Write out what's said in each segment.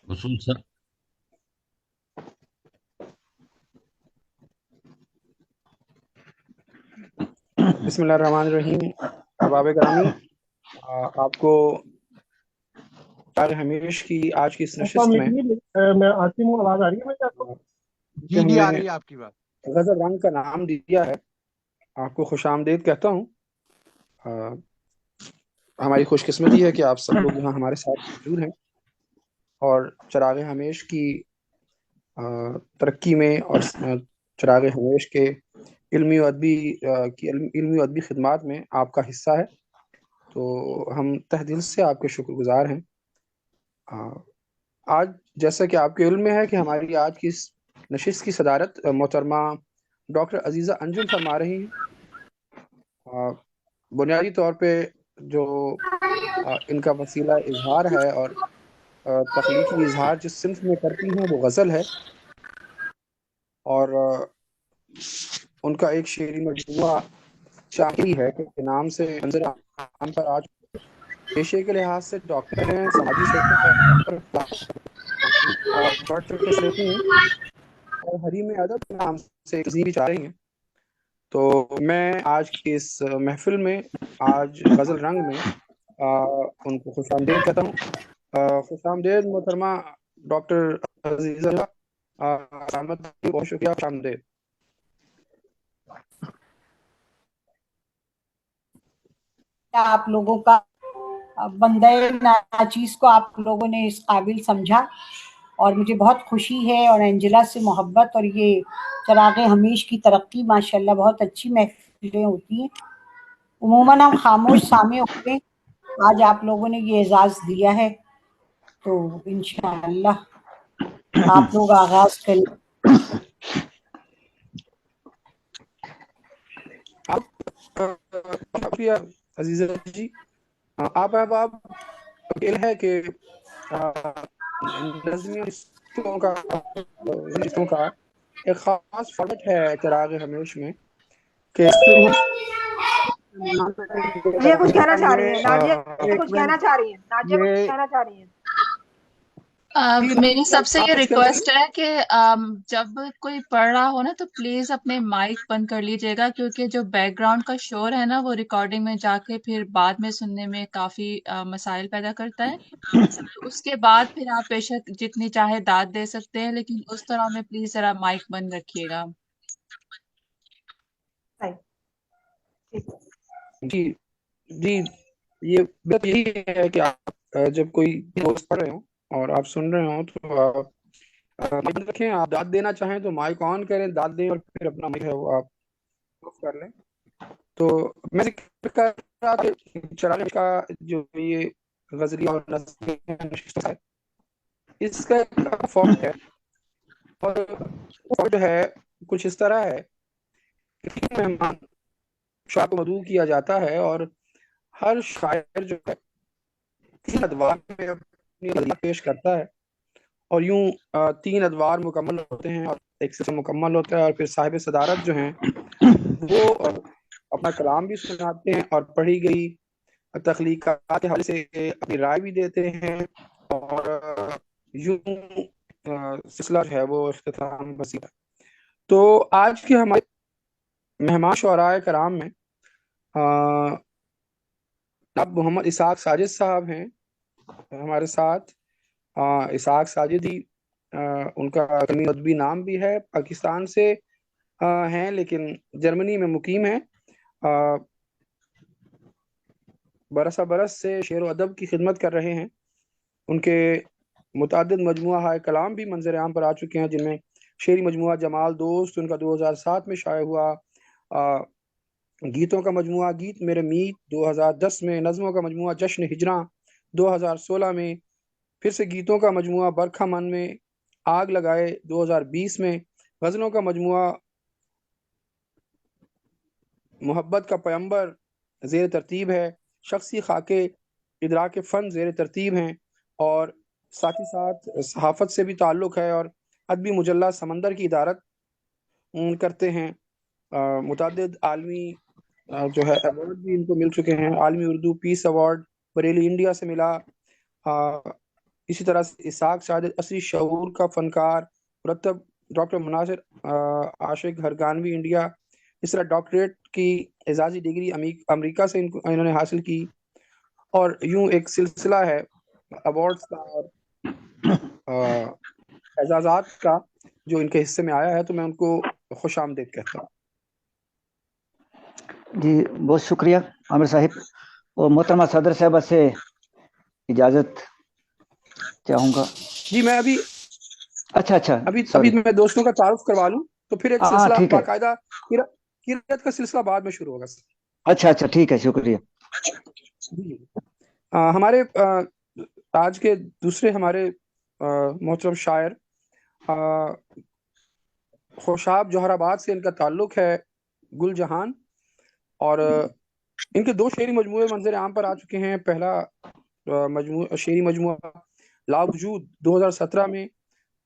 خصوصا بسم اللہ الرحمن الرحیم. احباب گرامی، آپ کو چراغ ہمیش کی آج کی اس السلام نشست میں علیکم جی. میں عاصم ہوں. آواز آ رہی ہے میری آپ کو؟ کہ ہم جی نے آ رہی ہے آپ کی بات. غزل رنگ کا نام دیا ہے، آپ کو خوش آمدید کہتا ہوں. ہماری خوش قسمتی ہے کہ آپ سب لوگ یہاں ہمارے ساتھ موجود ہیں اور چراغ ہمیش کی ترقی میں اور چراغ ہمیش کے علمی و ادبی خدمات میں آپ کا حصہ ہے. تو ہم تہ دل سے آپ کے شکر گزار ہیں. آج جیسا کہ آپ کے علم میں ہے کہ ہماری آج کی اس نشست کی صدارت محترمہ ڈاکٹر عزیزہ انجم فرما رہی ہیں. بنیادی طور پہ جو ان کا وسیلہ اظہار ہے اور تخلیقی اظہار جس صنف میں کرتی ہیں وہ غزل ہے، اور ان کا ایک شعری مجموعہ شاعری ہے کہ نام سے منظر عام پر آج پیشے کے لحاظ سے ڈاکٹر ہیں، سماجی شعبے پر بڑھ چڑھ کے لیتی ہیں اور حریم ادب کے نام سے بھی چاہ رہی ہیں. تو میں آج کی اس محفل میں، آج غزل رنگ میں ان کو خوش آمدید کہتا ہوں. خوش آمدید محترمہ ڈاکٹر عزیزہ. بہت شکریہ، خوش آمدید. آپ لوگوں کا بندہ ناچیز کو آپ لوگوں نے اس قابل سمجھا اور مجھے بہت خوشی ہے، اور انجلا سے محبت اور یہ چراغ ہمیش کی ترقی ماشاءاللہ بہت اچھی محفلیں ہوتی ہیں. عموماً ہم خاموش سامع ہوتے ہیں، آج آپ لوگوں نے یہ اعزاز دیا ہے تو انشاءاللہ آپ لوگ آغاز کریں. شکریہ عزیزہ جی. آپ احباب علم ہے کہ نظمی رشتوں کا ایک خاص فارمیٹ ہے چراغ ہمیش میں کہ اس میں یہ کچھ کہنا چاہ رہی ہیں ناجیہ، ایک کچھ کہنا چاہ رہی ہیں ناجیہ، کچھ یہ کہنا چاہ رہی ہیں. میری سب سے یہ آپ کچھ کہہ رہی ریکویسٹ ہے کہ جب کوئی پڑھ رہا ہو نا تو پلیز اپنے مائک بند کر لیجیے گا، کیونکہ جو بیک گراؤنڈ کا شور ہے نا وہ ریکارڈنگ میں جا کے پھر بعد میں سننے میں کافی مسائل پیدا کرتا ہے. اس کے بعد پھر آپ بے شک جتنی چاہے داد دے سکتے ہیں، لیکن اس طرح میں پلیز ذرا مائک بند رکھیے گا. جی جی. یہ بات یہی ہے کہ آپ جب کوئی دوست پڑھ رہے ہوں اور آپ سن رہے ہوں تو آپ مائک رکھیں. آپ داد دینا چاہیں تو مائک آن کریں، داد دیں، اور پھر اپنا مائک ہے وہ آپ آف کر لیں. تو میں ذکر کر رہا تھا کہ چراغ کا جو یہ غزلی اور نظمی نشست ہے، اس کا ایک فارمیٹ ہے، اور وہ جو ہے کچھ اس طرح ہے کہ تین مہمان شاعر کو مدعو کیا جاتا ہے اور ہر شاعر جو ہے تین ادوار میں اپنی غزل پیش کرتا ہے، اور یوں تین ادوار مکمل ہوتے ہیں اور ایک سلسلہ مکمل ہوتا ہے، اور پھر صاحب صدارت جو ہیں وہ اپنا کلام بھی سناتے ہیں اور پڑھی گئی تخلیقات کے حوالے سے اپنی رائے بھی دیتے ہیں، اور یوں سلسلہ جو ہے وہ اختتام پذیر ہے. تو آج کے ہمارے مہمان شعراء کرام میں اب محمد اسحاق ساجد صاحب ہیں ہمارے ساتھ. اسحاق ساجدی ان کا علمی ادبی نام بھی ہے، پاکستان سے ہیں لیکن جرمنی میں مقیم ہیں. برس سے شعر و ادب کی خدمت کر رہے ہیں. ان کے متعدد مجموعہ ہائے کلام بھی منظر عام پر آ چکے ہیں، جن میں شعری مجموعہ جمال دوست ان کا 2007 میں شائع ہوا، گیتوں کا مجموعہ گیت میرے میت 2010 میں، نظموں کا مجموعہ جشن ہجراں 2016 میں، پھر سے گیتوں کا مجموعہ برکھا من میں، آگ لگائے 2020 میں، غزلوں کا مجموعہ محبت کا پیمبر زیر ترتیب ہے، شخصی خاکے ادراک فن زیر ترتیب ہیں، اور ساتھ ہی ساتھ صحافت سے بھی تعلق ہے اور ادبی مجلہ سمندر کی ادارت کرتے ہیں. متعدد عالمی جو ہے ایوارڈ بھی ان کو مل چکے ہیں. عالمی اردو پیس ایوارڈ بریلی انڈیا سے ملا، اسی طرح سے اسحاق سعادت اصلی شعور کا فنکار، مرتب ڈاکٹر مناظر عاشق ہرگانوی انڈیا، اس طرح ڈاکٹریٹ کی اعزازی ڈگری امریکہ سے انہوں نے حاصل کی، اور یوں ایک سلسلہ ہے ایوارڈز کا اور اعزازات کا جو ان کے حصے میں آیا ہے، تو میں ان کو خوش آمدید کہتا ہوں۔ جی بہت شکریہ عامر صاحب، اور محترمہ صدر صاحبہ سے اجازت چاہوں گا۔ جی میں اچھا ابھی میں دوستوں کا تعارف کروا لوں، تو پھر ایک سلسلہ ٹھیک ہے، باقاعدہ قرأت کا سلسلہ بعد میں شروع ہوگا۔ اچھا ٹھیک ہے، شکریہ۔ جی ہمارے آج کے دوسرے ہمارے محترم شاعر خوشاب جوہر آباد سے ان کا تعلق ہے، گل جہان، اور ان کے 2 شعری مجموعے منظر عام پر آ چکے ہیں۔ پہلا شعری مجموعہ لا وجود 2017 میں،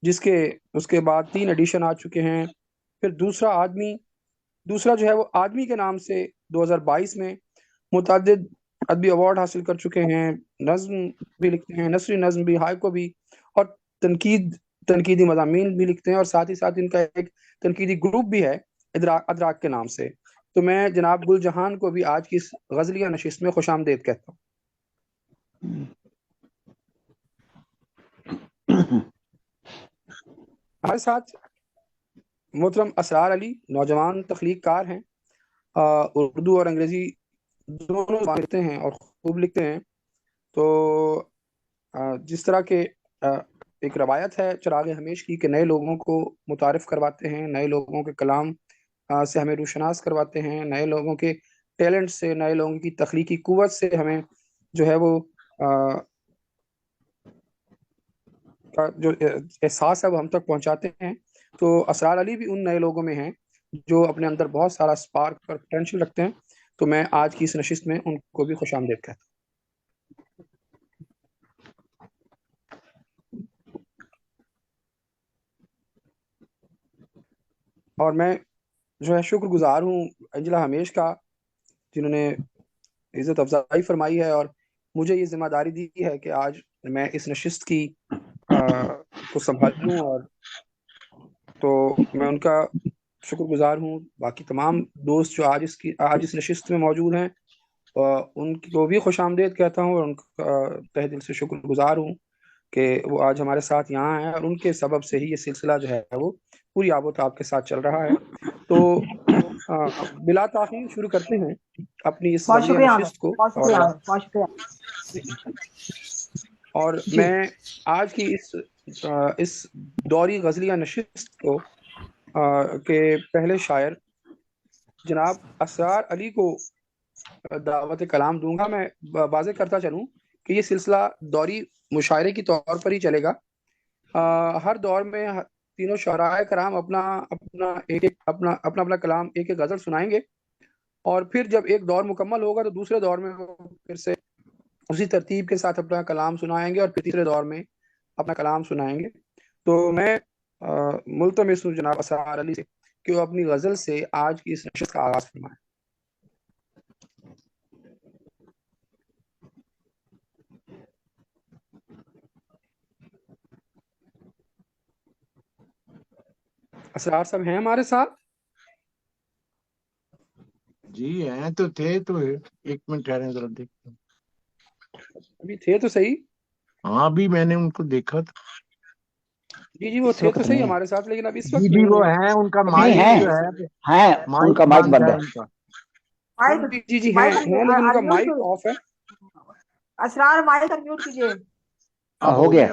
اس کے بعد 3 ایڈیشن آ چکے ہیں۔ پھر دوسرا جو ہے وہ آدمی کے نام سے 2022 میں متعدد ادبی ایوارڈ حاصل کر چکے ہیں، نظم بھی لکھتے ہیں، نثری نظم بھی، ہائیکو بھی، اور تنقیدی مضامین بھی لکھتے ہیں، اور ساتھ ہی ساتھ ان کا ایک تنقیدی گروپ بھی ہے ادراک کے نام سے۔ تو میں جناب گل جہان کو بھی آج کی اس غزلیہ نشست میں خوش آمدید کہتا ہوں۔ ہمارے ساتھ محترم اسرار علی نوجوان تخلیق کار ہیں، اردو اور انگریزی دونوں لکھتے ہیں اور خوب لکھتے ہیں۔ تو جس طرح کے ایک روایت ہے چراغ ہمیش کی کہ نئے لوگوں کو متعارف کرواتے ہیں، نئے لوگوں کے کلام سے ہمیں روشناس کرواتے ہیں، نئے لوگوں کے ٹیلنٹ سے، نئے لوگوں کی تخلیقی قوت سے ہمیں جو ہے وہ جو احساس ہے وہ ہم تک پہنچاتے ہیں۔ تو اسرار علی بھی ان نئے لوگوں میں ہیں جو اپنے اندر بہت سارا سپارک اور پوٹینشیل رکھتے ہیں۔ تو میں آج کی اس نشست میں ان کو بھی خوش آمدید کہتا ہوں۔ اور میں جو ہے شکر گزار ہوں انجلا ہمیش کا، جنہوں نے عزت افزائی فرمائی ہے اور مجھے یہ ذمہ داری دی ہے کہ آج میں اس نشست کی کو سنبھالوں، اور تو میں ان کا شکر گزار ہوں۔ باقی تمام دوست جو آج اس نشست میں موجود ہیں، ان کو بھی خوش آمدید کہتا ہوں، اور ان کا تہ دل سے شکر گزار ہوں کہ وہ آج ہمارے ساتھ یہاں ہیں، اور ان کے سبب سے ہی یہ سلسلہ جو ہے وہ پوری آب و تاب کے ساتھ چل رہا ہے۔ تو بلا تاخیر شروع کرتے ہیں اپنی اس بہت غزلیہ شکریہ نشست کو، بہت شکریہ بہت شکریہ۔ اور جی میں آج کی اس دوری غزلیہ نشست کو کے پہلے شاعر جناب اسرار علی کو دعوت کلام دوں گا۔ میں واضح کرتا چلوں کہ یہ سلسلہ دوری مشاعرے کی طور پر ہی چلے گا۔ ہر دور میں تینوں شعراء کرام اپنا کلام ایک غزل سنائیں گے، اور پھر جب ایک دور مکمل ہوگا تو دوسرے دور میں وہ پھر سے اسی ترتیب کے ساتھ اپنا کلام سنائیں گے، اور پھر تیسرے دور میں اپنا کلام سنائیں گے۔ تو میں ملتمس ہوں جناب اسرار علی سے کہ وہ اپنی غزل سے آج کی اس نشست کا آغاز فرمائیں۔ اسرار صاحب ہیں ہمارے ساتھ؟ جی ہیں تو تھے، تو 1 منٹ ٹھہریں ذرا دیکھتے ہیں۔ ابھی تھے تو صحیح۔ ہاں ابھی میں نے ان کو دیکھا تھا۔ جی وہ اس تھے وقت تو صحیح نہیں ہمارے ساتھ، لیکن اب اس جی وقت جی نہیں وہ ہیں۔ ہیں، ان کا ابھی نہیں مائک ہیں، جو ہے ان کا مائک بند ہے۔ ان کا ہاں مائک جی ہیں مائک لیکن ان کا انمیوٹ مائک آف ہے۔ اسرار مائک انمیوٹ کیجیے۔ اب ہو گیا۔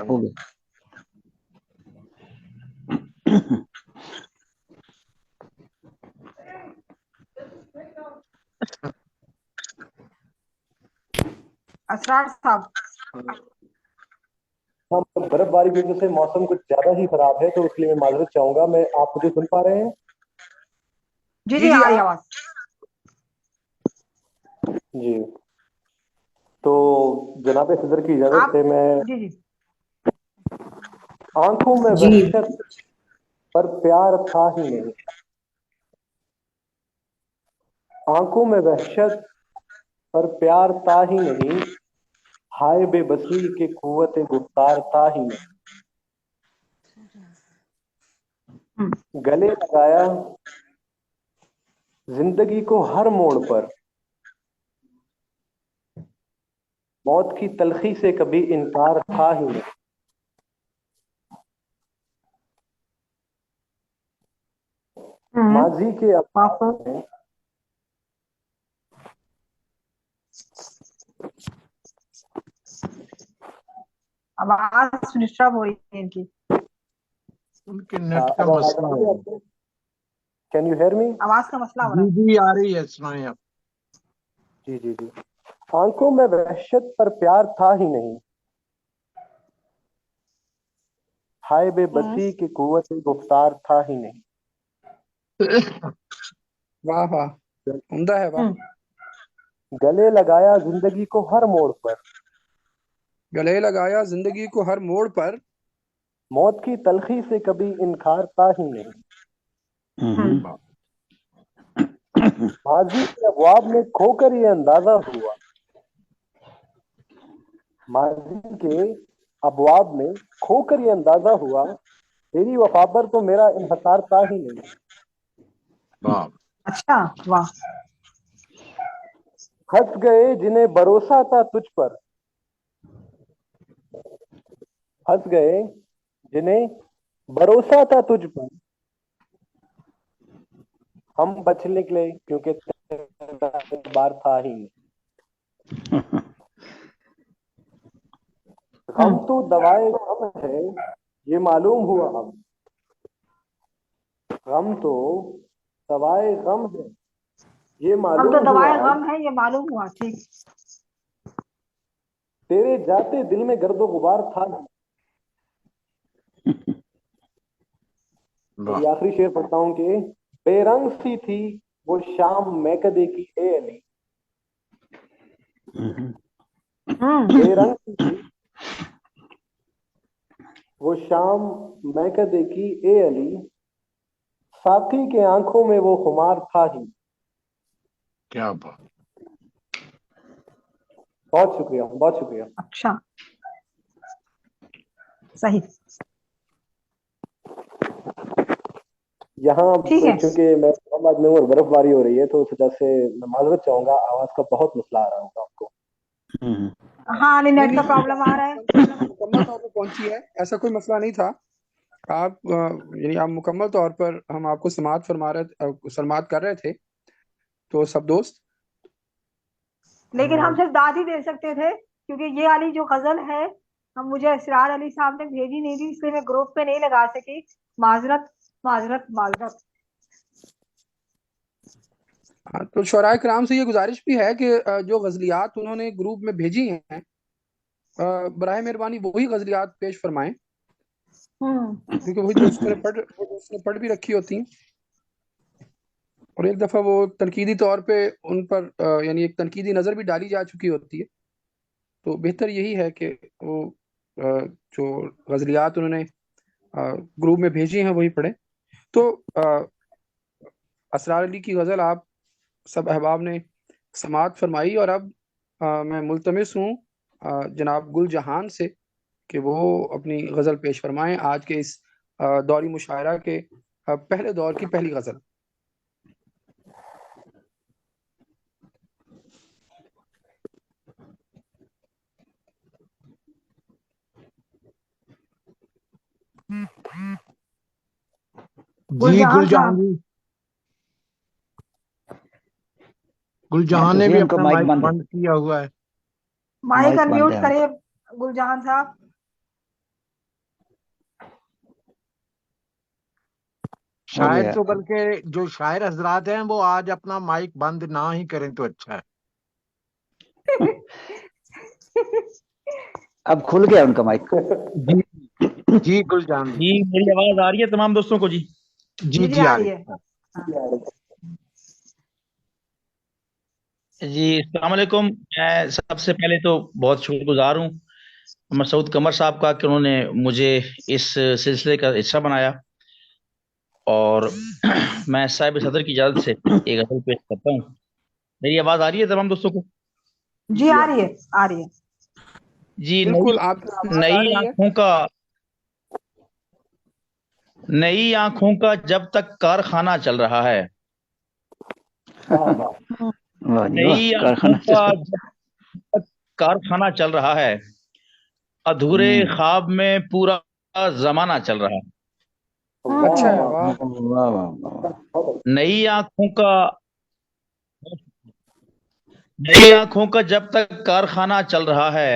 اسرار صاحب برف باری کی وجہ سے موسم کچھ زیادہ ہی خراب ہے، تو اس لیے میں معذرت چاہوں گا۔ میں آپ مجھے سن پا رہے ہیں؟ جی جی آ رہی آپ آواز۔ جی تو جناب صدر کی اجازت سے میں جی آنکھوں میں جی وحشت پر پیار تھا ہی نہیں، آنکھوں میں وحشت پر پیار تھا ہی نہیں، हाय बेबसी के कुव्वत गुफ्तार था ही नहीं, गले लगाया जिंदगी को हर मोड़ पर, मौत की तलखी से कभी इनकार था ही नहीं। माजी के अल्फाज में आवाज डिस्टर्ब हो रही है इनकी। उनके नेट का मसला है। Can you hear me? आवाज का मसला हो रहा जी है। जी आ रही है, सुनाए आप। जी जी जी। आंखों में वहशत पर प्यार था ही नहीं, हाय बेबसी की कुव्वत गुफ्तार था ही नहीं। वाह वाह, उम्दा है, वाह। गले लगाया जिंदगी को हर मोड़ पर, गले लगाया जिंदगी को हर मोड़ पर, मौत की तलखी से कभी इनकार था ही नहीं। माजी के अबवाब में खोकर ये अंदाजा हुआ, माजी के अबवाब में खोकर ये अंदाजा हुआ, तेरी वफा पर तो मेरा इन्हसार था ही नहीं। वाह, अच्छा, वाह। हंस गए जिन्हें भरोसा था तुझ पर, हंस गए जिन्हें भरोसा था तुझ पर, हम बच निकले क्योंकि तेरा बार था ही नहीं। गम तो दवाए गम है ये मालूम हुआ अब, गम तो दवाए गम है ये हम मालूम तो हुआ दवाए अब, गम है ये मालूम हुआ। ठीक। तेरे जाते दिल में गर्दो गुबार था नहीं। वाह। ये आखिरी शेर पढ़ता हूं कि बेरंग सी थी वो शाम मैं कदे की ए अली, बेरंग सी थी वो शाम मैं कदे की ए अली, साकी के आंखों में वो खुमार था ही। क्या बात। बहुत शुक्रिया, बहुत शुक्रिया। अच्छा, सही। यहाँ ठीक है। चूंकि मैं इस्लामाबाद में हूँ और बर्फबारी हो रही है तो उस वजह से मैं माजरत चाहूंगा, आवाज का बहुत मसला आ रहा होगा आपको। हाँ, नहीं नेट का नहीं, प्रॉब्लम आ रहा है। मुकम्मल तौर पर पहुंची है, ऐसा कोई मसला नहीं था। आप यानी आप मुकम्मल तौर पर, हम आपको समाअत कर रहे थे, तो सब दोस्त। लेकिन हम सिर्फ दाद ही दे सकते थे, क्योंकि ये वाली जो गजल है हम मुझे असरार अली साहब ने भेजी नहीं थी, इसलिए मैं ग्रुप पे नहीं लगा सकी। माजरत माजरत माजरत। हाँ, तो शुराए किराम से ये गुजारिश भी है कि जो गजलियात उन्होंने ग्रुप में भेजी हैं, बराए मेहरबानी वही गजलियात पेश फरमाएं, क्योंकि वही दोस्तों ने पढ़ भी रखी होती हैं, और एक दफ़ा वो तनकीदी तौर पे उन पर यानी एक तनकीदी नज़र भी डाली जा चुकी होती है। तो बेहतर यही है कि वो जो गजलियात उन्होंने ग्रुप में भेजी हैं वही पढ़े। तो असरार अली की गज़ल आप सब अहबाब ने समाअत फरमाई, और अब मैं मुल्तमिस हूँ जनाब गुल जहान से कि वो अपनी गज़ल पेश फरमाएं, आज के इस दौरी मुशायरा के पहले दौर की पहली गज़ल। जी गुलजहान जी, गुलजहान ने भी उनका अपना माइक माइक बंद है। बंद किया हुआ है। माइक माइक बंद अनम्यूट है। करिए गुलजहान साहब। हो शायद गया। तो बल्कि जो शायर हजरात हैं वो आज अपना माइक बंद ना ही करें तो अच्छा है। अब खुल गया उनका माइक। जी जी गुलजहान जी, जी मेरी आवाज आ रही है तमाम दोस्तों को? जी जी जी जी आ आ रही रही है। है। जी, अस्सलाम वालेकुम। मैं सबसे पहले तो बहुत शुक्रगुजार हूँ मसूद कमर साहब का कि उन्होंने मुझे इस सिलसिले का हिस्सा बनाया, और मैं साहिब सदर की इजाजत से एक गजल पेश करता हूँ। मेरी आवाज आ रही है तमाम दोस्तों को? जी आ रही है, आ रही है। جی بالکل آپ کی آواز آ رہی ہے. نئی آنکھوں کا جب تک کارخانہ چل رہا ہے، واہ جی نئی واہ، آنکھوں کارخانہ کا جب تک کارخانہ چل رہا ہے، ادھورے خواب میں پورا زمانہ چل رہا ہے. اچھا ہے. واہ. واہ واہ واہ، نئی آنکھوں کا جب تک کارخانہ چل رہا ہے،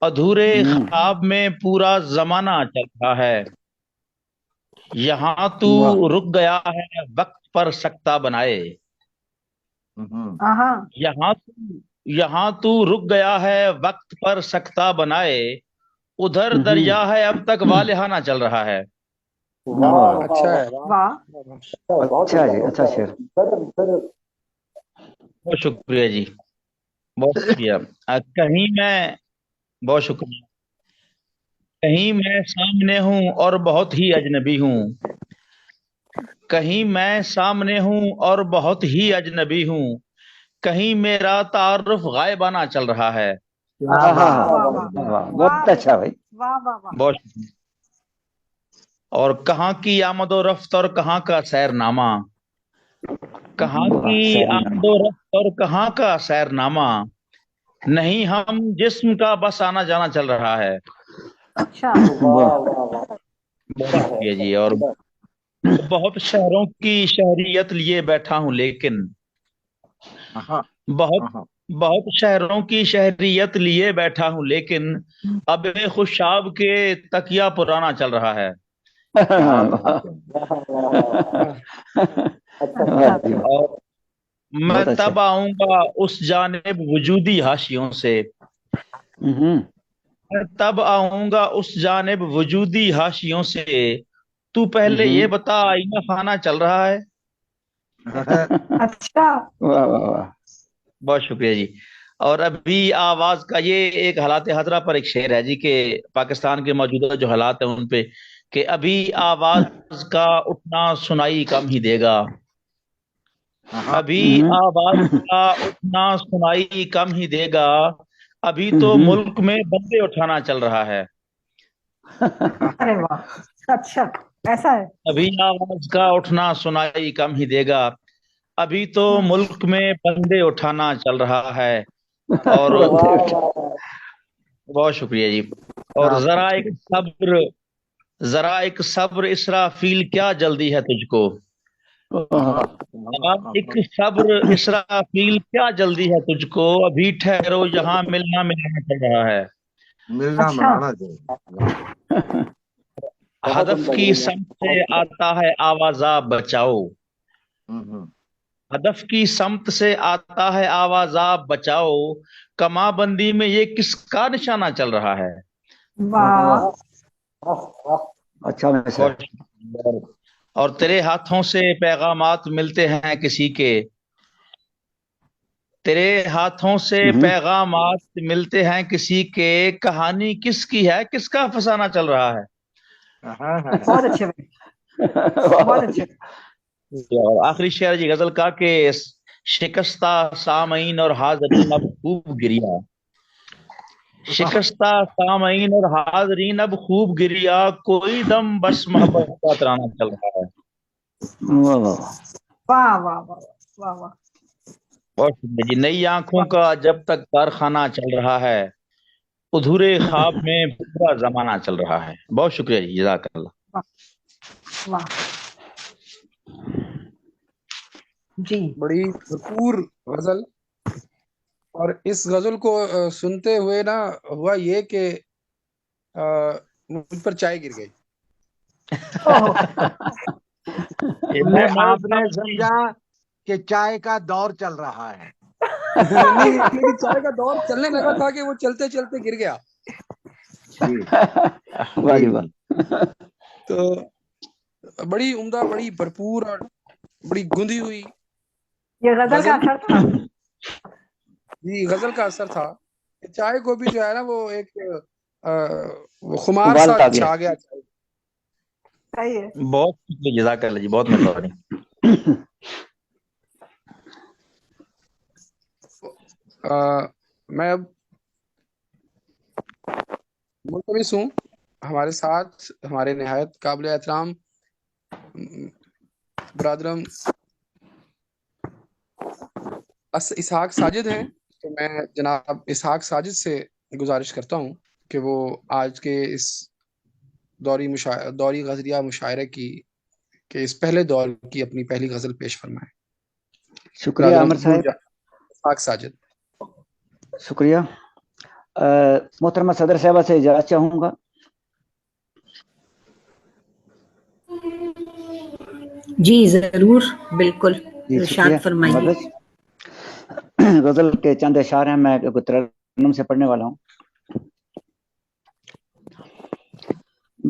ادھورے خواب میں پورا زمانہ چل رہا ہے. یہاں تو واہ، رک گیا ہے وقت پر سکتا بنائے. ہاں یہاں تو رک گیا ہے وقت پر سکتا بنائے. ادھر دریا ہے اب تک والہانہ چل رہا ہے. واہ، اچھا ہے. واہ. اچھا جی، اچھا شعر. بہت شکریہ جی، بہت شکریہ. بہت شکریہ. کہیں میں سامنے ہوں اور بہت ہی اجنبی ہوں. کہیں میں سامنے ہوں اور بہت ہی اجنبی ہوں. کہیں میرا تعارف غائبانہ چل رہا ہے. ہاں ہاں واہ واہ ہاں، واہ واہ، بہت اچھا بھائی. واہ واہ واہ. بہت شکریہ. اور کہاں کی آمد و رفت اور کہاں کا سیر نامہ. کہاں کی آمد و رفت اور کہاں کا سیر نامہ. نہیں ہم جسم کا بس آنا جانا چل رہا ہے. اچھا. بہت شکریہ جی. اور بہت شہروں کی شہریت لیے بیٹھا ہوں لیکن بہت شہروں کی شہریت لیے بیٹھا ہوں لیکن اب خوشاب کے تکیا پرانا چل رہا ہے. واہ جی واہ، اور میں بہت اچھا. تب آؤں گا اس جانب وجودی حاشیوں سے. میں تب آؤں گا اس جانب وجودی حاشیوں سے. تو پہلے یہ بتا آئینہ خانہ چل رہا ہے. اچھا. واہ واہ واہ، بہت شکریہ جی. اور ابھی آواز کا یہ ایک حالات حاضرہ پر ایک شعر ہے جی کہ پاکستان کے موجودہ جو حالات ہیں ان پہ کہ ابھی آواز کا اٹھنا سنائی کم ہی دے گا. ابھی آواز کا اٹھنا سنائی کم ہی دے گا. ابھی تو ملک میں بندے اٹھانا چل رہا ہے. ارے واہ. اچھا ایسا ہے. ابھی آواز کا اٹھنا سنائی کم ہی دے گا. ابھی تو ملک میں بندے اٹھانا چل رہا ہے. اور بہت شکریہ جی. اور ذرا ایک صبر اسرافیل کیا جلدی ہے تجھ کو. ایک صبر اسرافیل کیا جلدی ہے تجھ کو. ابھی ٹھہرو یہاں ملنا ملانا چل رہا ہے. اچھا. ہدف کی سمت سے آتا ہے آوازہ بچاؤ. ہدف کی سمت سے آتا ہے آوازہ بچاؤ. کماں بندی میں یہ کس کا نشانہ چل رہا ہے. واہ. اچھا میں سر. اور تیرے ہاتھوں سے پیغامات ملتے ہیں کسی کے. تیرے ہاتھوں سے پیغامات ملتے ہیں کسی کے. کہانی کس کی ہے کس کا افسانہ چل رہا ہے. بہت اچھے بھائی. بہت اچھے. اور آخری شعر جی غزل کا کہ شکستہ سامعین اور حاضرین اب خوب گریا. شکستہ سامعین اور حاضرین اب خوب گریا. کوئی دم بس محبت کا ترانہ چل رہا ہے. واہ واہ، واہ واہ واہ واہ واہ. بہت شکریہ جی. نئی آنکھوں کا جب تک کارخانہ چل رہا ہے، ادھورے خواب میں پورا زمانہ چل رہا ہے. بہت شکریہ جی، جزاک اللہ. واہ. جی. بڑی بھرپور غزل. اور اس غزل کو سنتے ہوئے نا ہوا یہ کہ مجھ پر چائے گر گئی. آپ نے سمجھا کہ چائے کا دور چل رہا ہے. نہیں لیکن چائے کا دور چلنے لگا تھا کہ وہ چلتے چلتے گر گیا. واہ جی واہ. تو بڑی عمدہ، بڑی بھرپور اور بڑی گندی ہوئی یہ غزل کا اثر تھا. جی غزل کا اثر تھا. چائے کو بھی جو ہے نا وہ ایک وہ خمار سا چھا گیا. صحیح ہے. بہت شکریہ، جزاک اللہ جی، بہت مہربانی. میں اب मुलतमिस हूँ हमारे साथ हमारे नहायत काबिल एहतराम बरादरम इसहाक साजिद हैं। तो मैं जनाब इसहाक साजिद से गुजारिश करता हूँ कि वो आज के इस दौरी गज़लिया मुशायरे की के इस पहले दौर की अपनी पहली गज़ल पेश फरमाएं। शुक्रिया आमिर साहब, इसहाक साजिद। शुक्रिया। मोहतरमा सदर साहबा से इजाज़त चाहूँगा। जी जरूर, बिल्कुल, जी इरशाद शुक्रिया। फरमाइए। गजल के चंद अशार हैं, मैं तरन्नुम से पढ़ने वाला हूँ।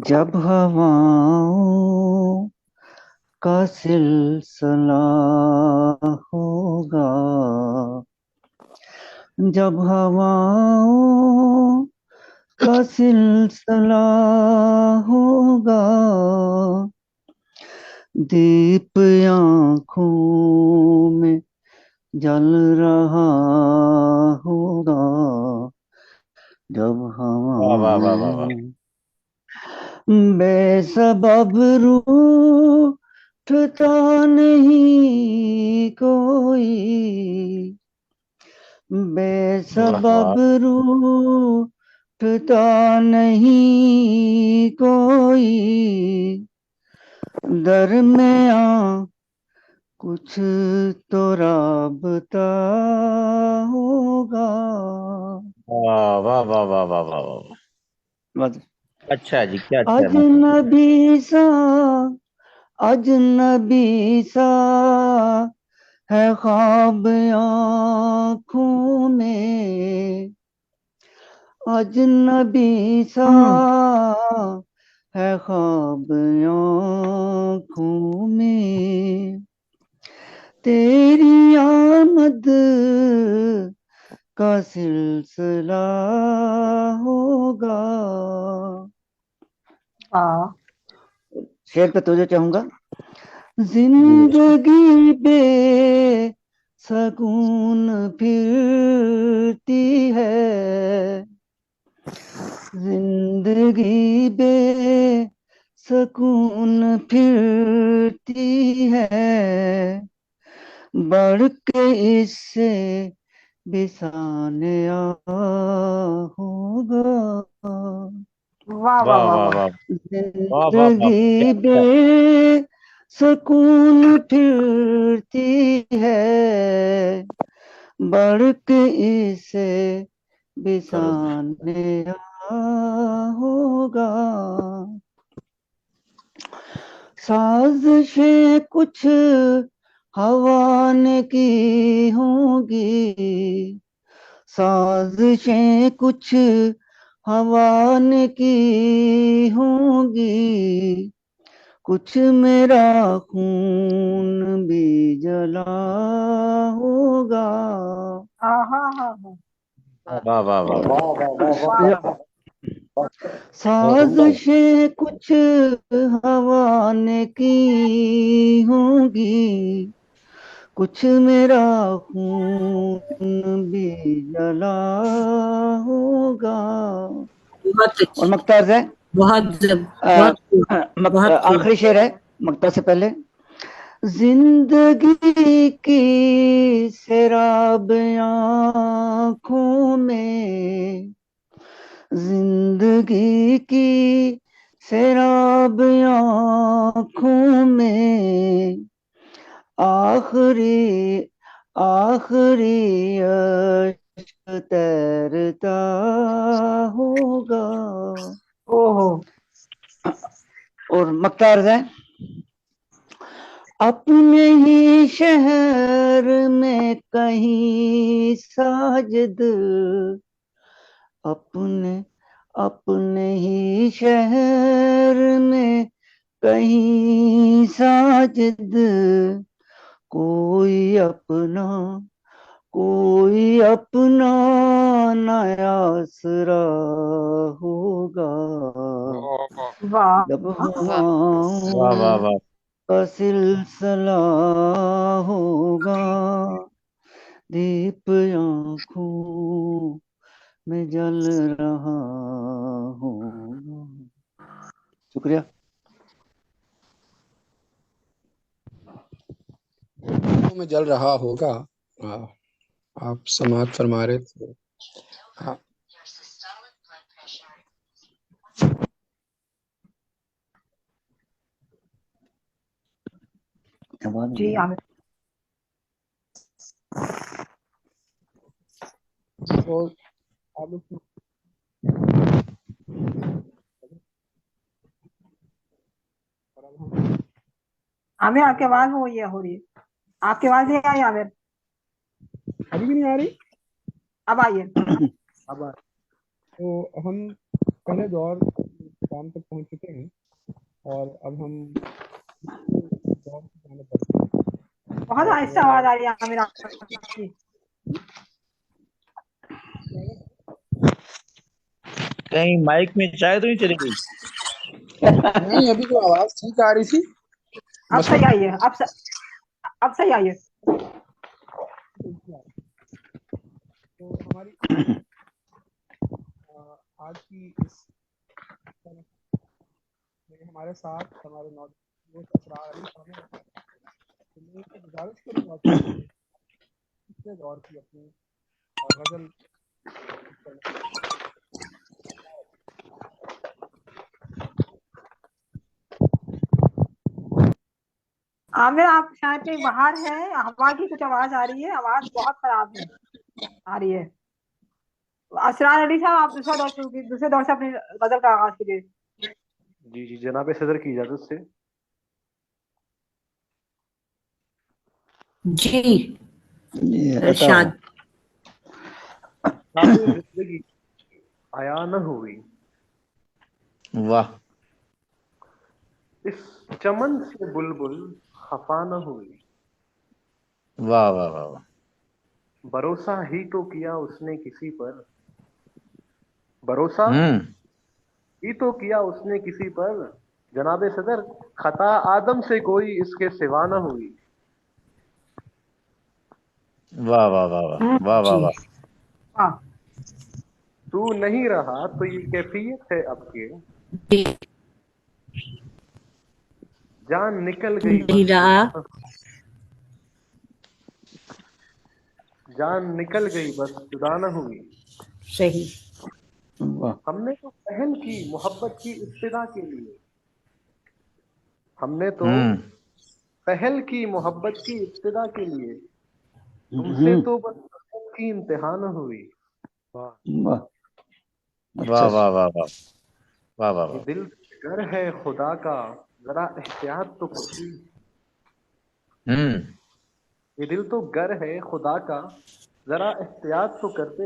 जब हवाओं का सिलसिला होगा, जब हवाओं का सिलसिला होगा, दीप आँखों में जल रहा होगा, जब हवाओं बेसबब रूठता नहीं कोई, बेसबब रूठता नहीं कोई, दरमियाँ कुछ तो राबता होगा। वाह वाह वाह वाह वाह वाह वाह। बस। अच्छा जी, क्या अच्छा है। अजनबी सा, अजनबी सा है ख्वाब आँखों में, अजनबी सा है ख्वाब आँखों में, तेरी आमद का सिलसिला होगा। शेर पे तुझे चाहूंगा। जिंदगी बे सकून फिरती है, जिंदगी बे सकून फिरती है, बढ़ के इससे बिसाने होगा। वाह वाह वाह वाह। जिंदगी बे सकून फिरती है, बढ़ के इसे बिसाने होगा। साजिशें कुछ हवा ने की होंगी, साजिशें कुछ हवा ने की होंगी, कुछ मेरा खून भी जला होगा। वाह वाह वाह। साजिशें कुछ हवा ने की होंगी, कुछ मेरा खून भी जला होगा। और मक्ताज है, आखिरी शेर है मक्ता से पहले। जिंदगी की शराब आँखों में, जिंदगी की शराब आँखों में, आखिरी आखिरी अश्क तैरता होगा। ओहो। और मक्तार है, अपने ही शहर में कहीं साजिद, अपने अपने ही शहर में कहीं साजिद, कोई अपना नयासरा होगा। जब हवाओं का सिलसिला होगा, दीप आँखों में जल रहा शुक्रिया। में जल रहा होगा। आप समाप्त फरमा रहे थे। हाँ, जी आमिर। तो आप लोग आमिर आपकी आवाज वो ये हो रही है, आपकी आवाज नहीं आई आमिर, अभी भी नहीं आ रही। अब आइए। अब तो हम पहले दौर काम तक पहुंच चुके हैं और अब हम दौर की जाने बढ़ते हैं। बहुत आहिस्ता आवाज आ रही है आमिर आपकी। कहीं माइक में चाय तो नहीं चली गई? नहीं, अभी तो आवाज ठीक आ रही थी। अब सही आई है, अब सही आई है। तो हमारी आज की इस में हमारे साथ हमारे दोस्त असरार अली शामिल हैं। तो मैं इनसे गुजारिश करूँगा कि पिछले दौर की अपनी गजल आमिर आप शायद कहीं बाहर हैं, हवा की कुछ आवाज आ रही है, आवाज बहुत खराब है आ रही है। असरार अली साहब आप दूसरे दौर से अपनी गजल का आगाज कीजिए। जी जी, जनाब सदर की इजाजत से। जी अता इरशाद। जिंदगी आया न हुई, वाह, इस चमन से बुलबुल खफा न हुई, वाह वाह वाह वाह। भरोसा ही तो किया उसने किसी पर, भरोसा ही तो किया उसने किसी पर, जनाब सदर खता आदम से कोई इसके सिवा न हुई। वाह वाह वाह वाह वाह वाह वाह। हाँ तू नहीं रहा तो ये कैफियत है अब के, जी जान निकल गई नहीं बस रहा। जान निकल गई बस जुदा न हुई। सही। वाह, हमने तो पहल की मोहब्बत की इब्तिदा के लिए, हमने तो पहल की मोहब्बत की इब्तिदा के लिए, तुमसे तो बस मोहब्बत की इम्तिहान हुई। वाह, वाह अच्छा वाह वाह वाह वाह वाह ये वाह। दिल घर है खुदा का, जरा एहतियात तो करती, ये दिल तो घर है खुदा का, जरा एहतियात तो करते,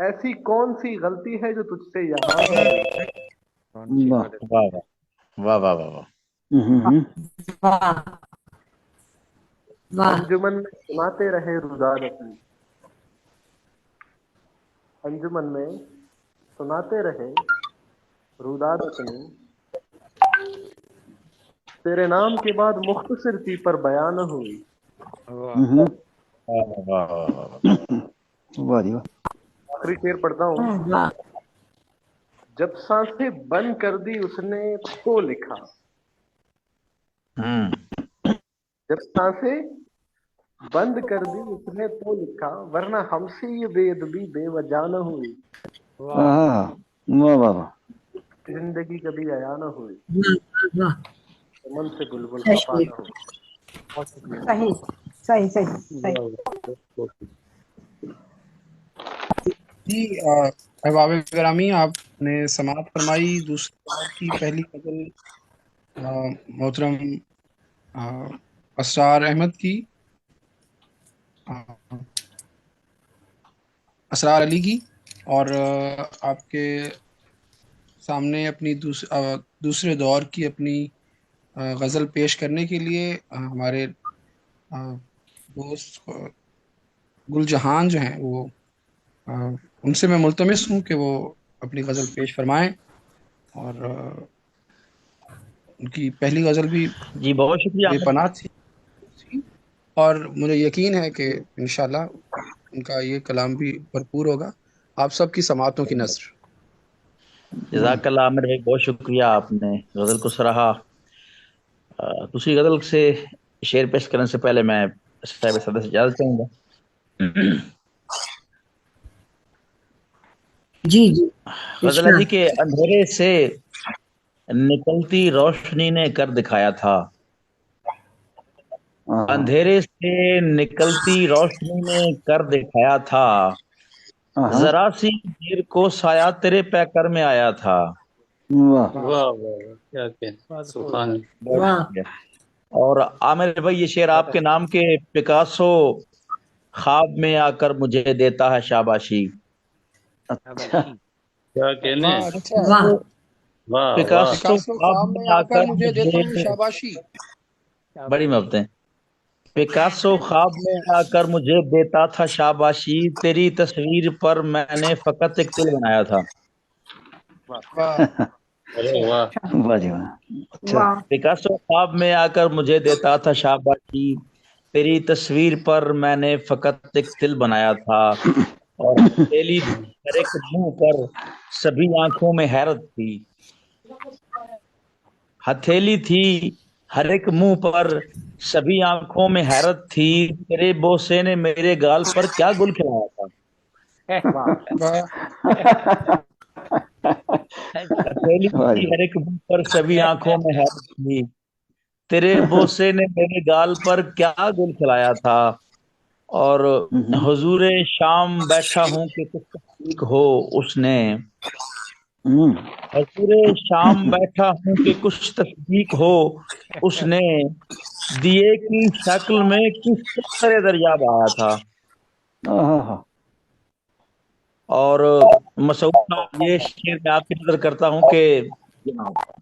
ऐसी कौन सी गलती है जो तुझसे यहाँ न हुई। वाह, वाह वाह वाह वाह वाह। वाह वाह। अंजुमन में सुनाते रहे रुदाद अपनी, अंजुमन में सुनाते रहे रुदाद अपनी, तेरे नाम के बाद मुख्तसर थी पर बयान हुई। वाह वाह वाह। वाह जी वाह। आखिरी शेर पढ़ता हूँ। वाह जब सांसें बंद कर दी उसने तो लिखा, जब सांसें बंद कर दी उसने तो लिखा, वरना हमसे ये बेअदबी बेवजह न हुई। वाह वाह वाह वाह। जिंदगी कभी आया न हुई, वाह। मन से बुलबुल खफा न हुई। बहुत शुक्रिया। सही सही सही सही। जी अहबाब ग्रामी, आपने समाप्त फरमाई दूसरे दौर की पहली गजल मोहतरम असरार अहमद की, असरार अली की, और आपके सामने अपनी दूसरे दौर की अपनी गज़ल पेश करने के लिए हमारे दोस्त गुलजहान जो हैं वो उनसे मैं मुल्तमिस हूँ कि वो अपनी गज़ल पेश फरमाएं। और उनकी पहली गज़ल भी जी बहुत शुक्रिया। बेपनाह थी और मुझे यकीन है कि इंशाल्लाह उनका ये कलाम भी भरपूर होगा। आप सबकी समातों की नज़र। جزاک اللہ عامر بھائی، بہت شکریہ، آپ نے غزل کو سراہا۔ دوسری غزل سے شعر پیش کرنے سے پہلے میں صاحب صدر سے اجازت چاہوں گا۔ جی جی غزل ہے جی کہ اندھیرے سے نکلتی روشنی نے کر دکھایا تھا، اندھیرے سے نکلتی روشنی نے کر دکھایا تھا، ذرا سی دیر کو سایہ تیرے پیکر میں آیا تھا۔ واہ واہ واہ کیا کہنا، سبحان اللہ۔ واہ اور عامر بھائی یہ شعر آپ کے نام کے، پکاسو خواب میں آ کر مجھے دیتا ہے شاباشی۔ اچھا کیا کہنے، واہ اچھا، واہ واہ واہ، پکاسو پکاسو خواب میں آ کر مجھے دیتا ہے مجھے، شاباشی۔ بڑی محبتیں، پکاسو خواب میں آ کر مجھے دیتا تھا شاباشی، تیری تصویر پر میں نے فقط ایک دل بنایا تھا۔ واہ ارے واہ، واہ جی واہ، اچھا واہ پکاسو خواب میں آ کر مجھے دیتا تھا شاباشی، تیری تصویر پر میں نے فقط ایک دل بنایا تھا، اور ہتھیلی ہر ایک منہ پر سبھی آنکھوں میں حیرت تھی، ہتھیلی تھی ہر ایک منہ پر سبھی آنکھوں میں حیرت تھی، تیرے بوسے نے میرے گال پر کیا گل کھلایا تھا۔ واہ ہتھیلی واہ تھی جی ہر ایک منہ پر سبھی آنکھوں میں حیرت تھی، تیرے بوسے نے میرے گال پر کیا گل کھلایا تھا، اور حضور شام بیٹھا ہوں کہ کچھ تصدیق ہو اس نے، حضور شام بیٹھا ہوں کہ کچھ تصدیق ہو اس نے، دیے کی شکل میں کس طرح دریاب آیا تھا۔ آہا، اور مسعود صاحب یہ شعر میں آپ کی نظر کرتا ہوں کہ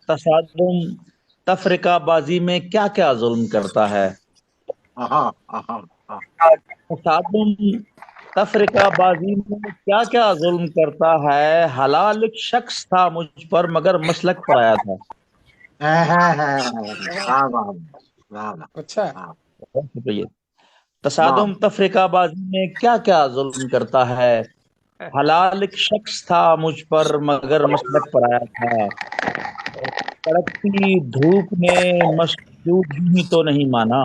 تصادم تفرقہ بازی میں کیا کیا ظلم کرتا ہے، تصادم تفرقہ بازی میں کیا کیا ظلم کرتا ہے، حلال ایک شخص تھا مجھ پر مگر مسلک پر آیا تھا۔ اچھا بہت شکریہ۔ تصادم تفرقہ بازی میں کیا کیا ظلم کرتا ہے، حلال ایک شخص تھا مجھ پر مگر مسلک پر آیا تھا، کڑکتی دھوپ نے مسجود یوں ہی تو نہیں مانا،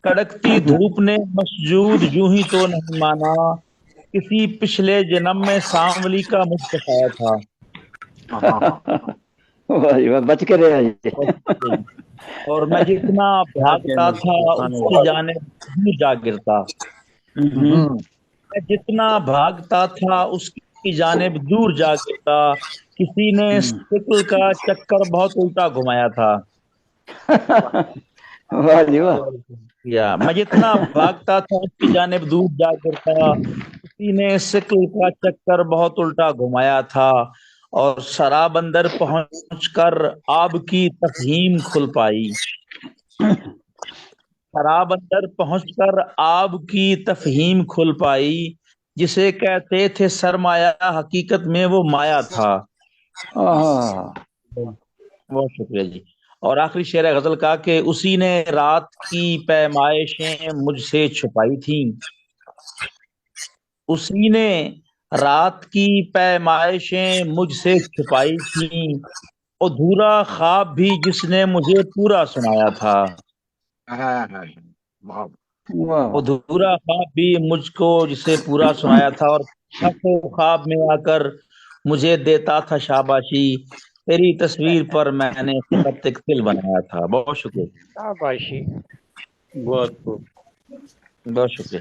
کڑکتی دھوپ نے مسجود یوں ہی تو نہیں مانا، کسی پچھلے جنم میں سانولی کا مجھ پہ سایہ تھا۔ واہ جی واہ، بچ کے رہے جی اور میں جتنا بھاگتا تھا اس کی جانب دور جا گرتا، میں جتنا بھاگتا تھا اس کی جانب دور جا گرتا، کسی نے سکل کا چکر بہت الٹا گھمایا تھا۔ واہ جی واہ، یا میں جتنا بھاگتا تھا اس کی جانب دور جا گرتا، کسی نے سکل کا چکر بہت الٹا گھمایا تھا، اور شراب اندر پہنچ کر آب کی تفہیم کھل پائی، شراب اندر پہنچ کر آب کی تفہیم کھل پائی، جسے کہتے تھے سرمایہ حقیقت میں وہ مایا تھا۔ آہا، بہت شکریہ جی۔ اور آخری شعر غزل کا کہ اسی نے رات کی پیمائشیں مجھ سے چھپائی تھیں، اسی نے رات کی پیمائشیں مجھ سے چھپائی تھیں، ادھورا خواب بھی جس نے مجھے پورا سنایا تھا، واہ ادھورا خواب بھی مجھ کو جسے پورا سنایا تھا، اور خواب میں آ کر مجھے دیتا تھا شاباشی، تیری تصویر پر میں نے فقط ایک دل بنایا تھا۔ بہت شکریہ، شاباشی، بہت خوب۔ بہت شکریہ۔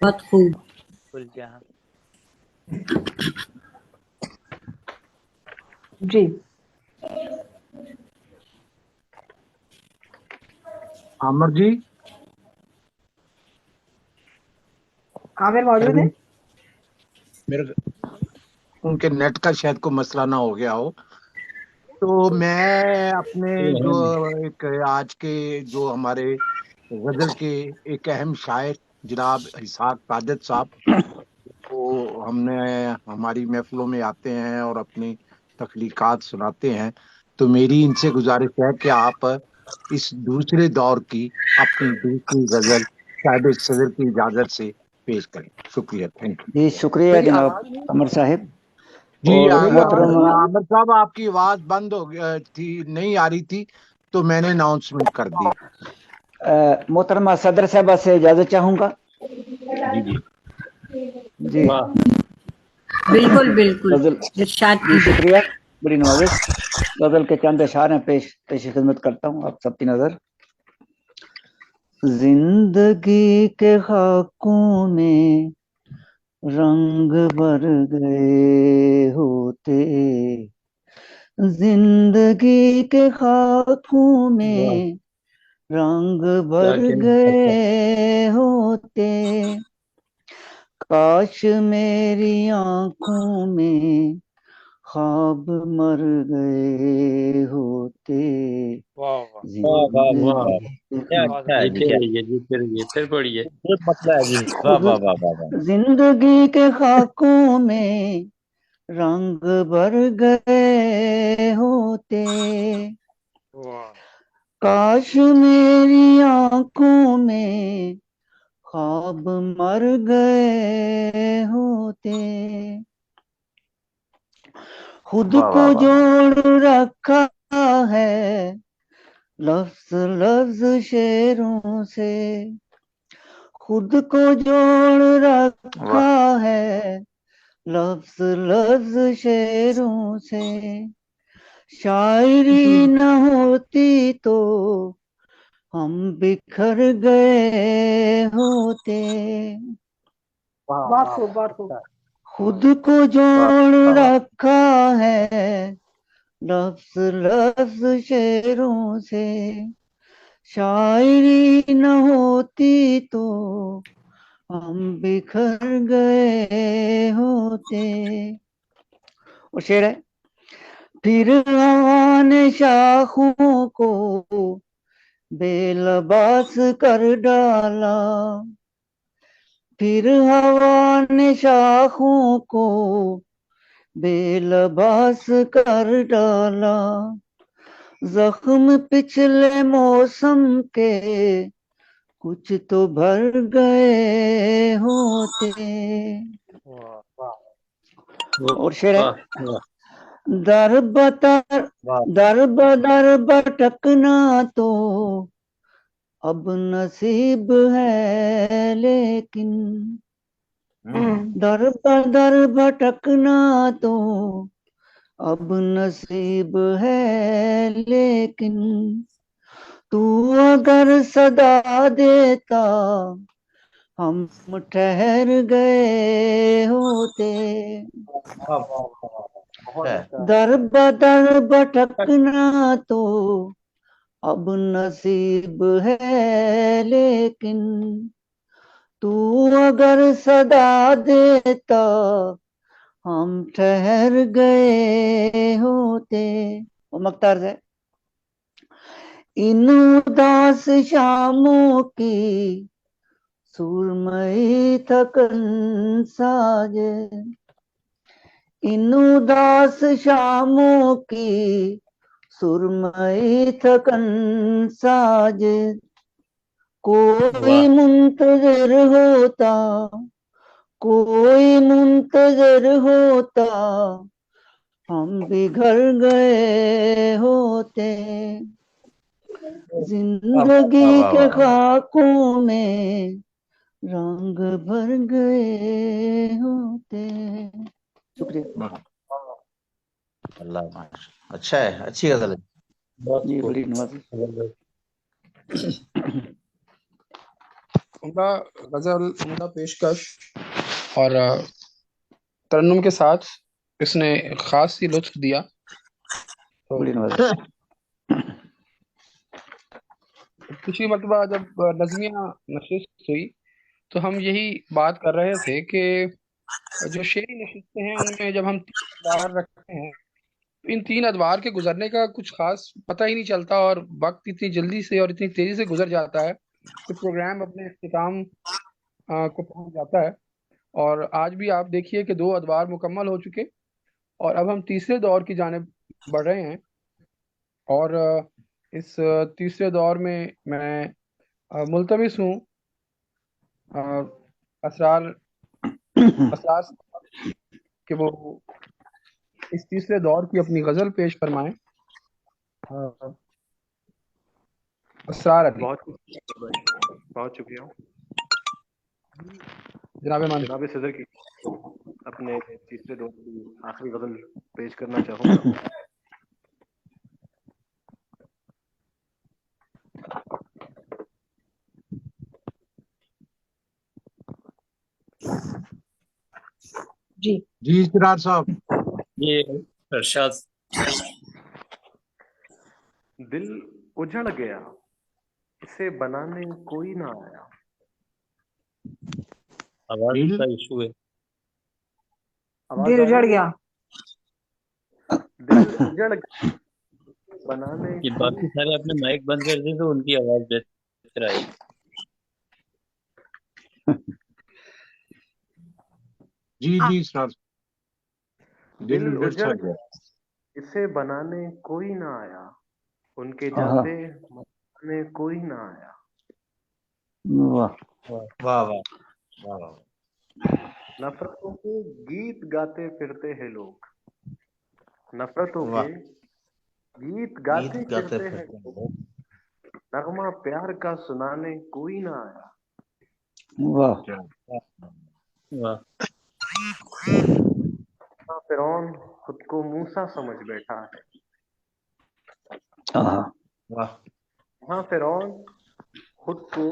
بہت خوب۔ جی عامر جی عامر موجود ہے؟ میرے ان کے نیٹ کا شاید کوئی مسئلہ نہ ہو گیا ہو، تو میں اپنے جو ایک آج کے جو ہمارے غزل کے ایک اہم شاعر جناب اسحاق ساجد صاحب، وہ ہم نے ہماری محفلوں میں آتے ہیں اور اپنی تخلیقات سناتے ہیں، تو میری ان سے گزارش ہے کہ آپ اس دوسرے دور کی اپنی دوسری غزل صاحب صدر کی اجازت سے पेश करें। शुक्रिया, थैंक यू। जी शुक्रिया मेरी जनाब आवाज नहीं कमर साहिब। जी और मेरी आवाज मोहतरम नहीं आमिर साहब, आपकी आवाज बंद हो थी, नहीं आ रही थी, तो मैंने अनाउंसमेंट कर दी। मोहतरमा सदर साहबा से इजाजत चाहूंगा। जी जी, जी वाह बिल्कुल बिल्कुल, गजल। इरशाद जी कीजिए। शुक्रिया, बड़ी नवाजिश। गजल के चंद अशार हैं, पेश खिदमत करता हूँ आप सबकी नजर। जिंदगी के खाकों में रंग भर गए होते, जिंदगी के खाकों वाह, में रंग क्या भर कहने। अच्छा, गए होते, काश मेरी आंखों में ख्वाब मर गए होते, वाह वाह वाह वाह वाह, जिंदगी के क्या अच्छा है जी, जीते क्या रहिए जीते रहिए, फिर पढ़िए। ये मसला है जी। वाह वाह वाह वाह वाह। जिंदगी के खाकों में रंग भर गए होते, वाह काश मेरी आंखों में ख्वाब मर गए होते, खुद वाह को वाह वाह वाह। जोड़ रखा है लफ्ज लफ्ज शेरों से, खुद को जोड़ रखा वाह है लफ्ज लफ्ज शेरों से, शायरी न होती तो हम बिखर गए होते, बहुत खूब बहुत खूब। खुद को वाह जोड़ वाह वाह। रखा है लफ्ज लफ्ज शेरों से, शायरी न होती तो हम बिखर गए होते। और शेर है, फिर हवा ने शाखों को बेलबास कर डाला, फिर हवा ने शाखों को बेलबास कर डाला, जख्म पिछले मौसम के कुछ तो भर गए होते। और शेर है, वाह वाह दर बदर वाह दर बदर भटकना तो अब नसीब है, लेकिन दर बदर भटकना तो अब नसीब है, लेकिन तू अगर सदा देता हम ठहर गए होते, वाह वाह वाह। अच्छा है। दर बदर भटकना तो अब नसीब है, लेकिन तू अगर सदा देता हम ठहर गए होते। वो मख्तार से, इन उदास शामों की सुरमई थकन साजे, इन उदास शामों की सुरमई थकन साजे, कोई वाह मुंतजर होता, कोई मुंतजर होता हम भी घर गए होते, वाह वाह जिंदगी वाह के वाह वाह। खाकों में रंग भर गए होते। शुक्रिया। अल्लाह माशाल्लाह। अच्छा है, अच्छी गजल है। बहुत जी खूब, बड़ी नवाजी। उनका गजल, उनका पेशकश और तरन्नुम के साथ इसने खास ही लुत्फ दिया। तो बड़ी नवाजी। पिछली मरतबा जब नज़मिया नशिस्त हुई तो हम यही बात कर रहे थे कि जो शेरी नशिस्तें हैं उनमें जब हम 3 अदवार रखते हैं तो इन 3 अदवार के गुजरने का कुछ खास पता ही नहीं चलता और वक्त इतनी जल्दी से और इतनी तेजी से गुजर जाता है कि प्रोग्राम अपने इख्तिताम को पहुंच जाता है। और आज भी आप देखिए कि 2 अदवार मुकम्मल हो चुके और अब हम तीसरे दौर की जानिब बढ़ रहे हैं। और इस तीसरे दौर में मैं मुल्तमिस हूँ اسرار کہ وہ اس تیسرے دور کی اپنی غزل پیش فرمائیں. اسرار علی. بہت شکریہ جناب مان. جناب صدر کی اپنے تیسرے دور کی آخری غزل پیش کرنا چاہوں گا. جی اسرار صاحب. یہ ارشاد. دل اجڑ گیا اسے بنانے کوئی نہ آیا. آواز کا ایشو ہے. دل اجڑ گیا. دل اجڑ گیا بنانے یہ باقی سارے اپنے مائک بند کر دیں تو ان کی آواز بہتر آئے. جی اسرار. دل اجڑ گیا اسے بنانے کوئی نہ آیا. ان کے جاتے بنانے کوئی نہ آیا. واہ واہ. نفرتوں کے گیت گاتے پھرتے ہیں لوگ. نفرتوں کے گیت گاتے پھرتے ہیں لوگ. نغمہ پیار کا سنانے کوئی نہ آیا. واہ. فرعون خود کو موسیٰ سمجھ بیٹھا ہے. ہاں فرعون خود کو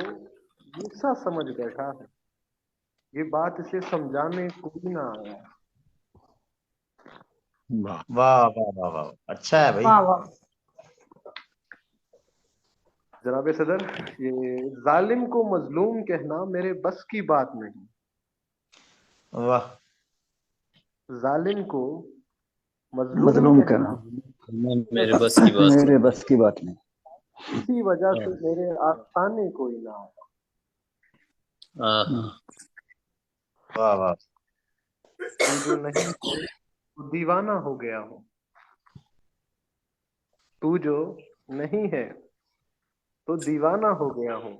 موسیٰ سمجھ بیٹھا ہے. یہ بات اسے سمجھانے کوئی نہ آیا. واہ. اچھا ہے بھائی. جناب صدر یہ ظالم کو مظلوم کہنا میرے بس کی بات نہیں. واہ. ظالم کو مظلوم کہنا میرے بس کی بات. میرے بس کی بات نہیں. اسی وجہ سے میرے آستانے کوئی نہ آیا. واہ. تو جو نہیں تو دیوانہ ہو گیا ہو. تو جو نہیں ہے تو دیوانہ ہو گیا ہوں.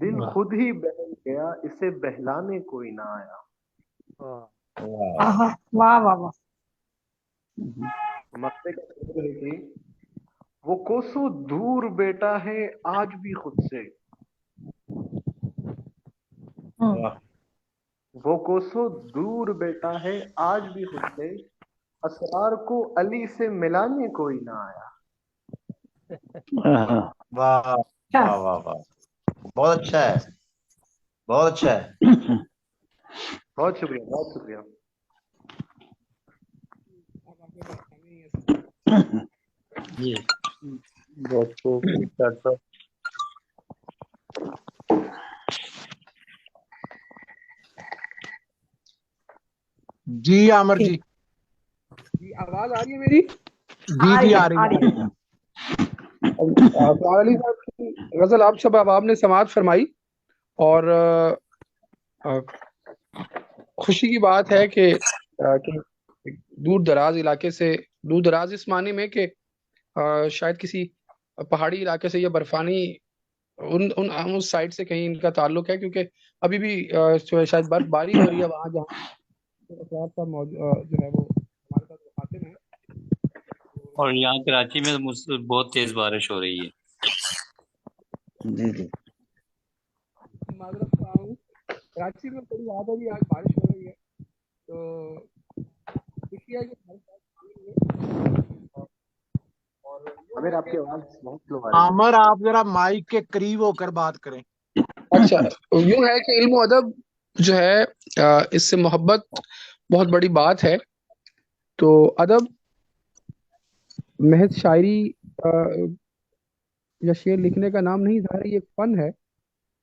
دل خود ہی بہل گیا اسے بہلانے کوئی نہ آیا. واہ. مقصد کا خبر ہے کہ وہ کوسوں دور بیٹا ہے آج بھی خود سے. وہ کوسوں دور بیٹا ہے آج بھی خود سے. اسرار کو علی سے ملانے کوئی نہ آیا. واہ. بہت اچھا ہے. بہت شکریہ. بہت خوب. جی عامر جی. جی آواز آ رہی ہے میری؟ جی آ رہی ہے. اسرار علی صاحب کی غزل آپ نے سماعت فرمائی. اور خوشی کی بات ہے کہ دور دراز علاقے سے، دور دراز اس معنی میں کہ شاید کسی پہاڑی علاقے سے یا برفانی اس سائڈ سے کہیں ان کا تعلق ہے، کیونکہ ابھی بھی شاید برف باری ہو رہی ہے وہاں جہاں اسرار صاحب جو ہے وہ ہمارے ساتھ مخاطب ہیں. اور یہاں کراچی میں بہت تیز بارش ہو رہی ہے. جی معذرت خواہ ہوں، کراچی میں بڑی زیادہ بھی آج بارش ہو رہی ہے، تو خوشی ہے کہ ہمارے ساتھ شامل ہوئے. اور امیر آپ کی آواز بہت سلو آ رہی ہے. عامر آپ ذرا مائک کے قریب ہو کر بات کریں. اچھا، یوں ہے کہ علم و ادب جو ہے اس سے محبت بہت بڑی بات ہے. تو ادب محض شاعری یا شعر لکھنے کا نام نہیں، ظاہر یہ ایک فن ہے،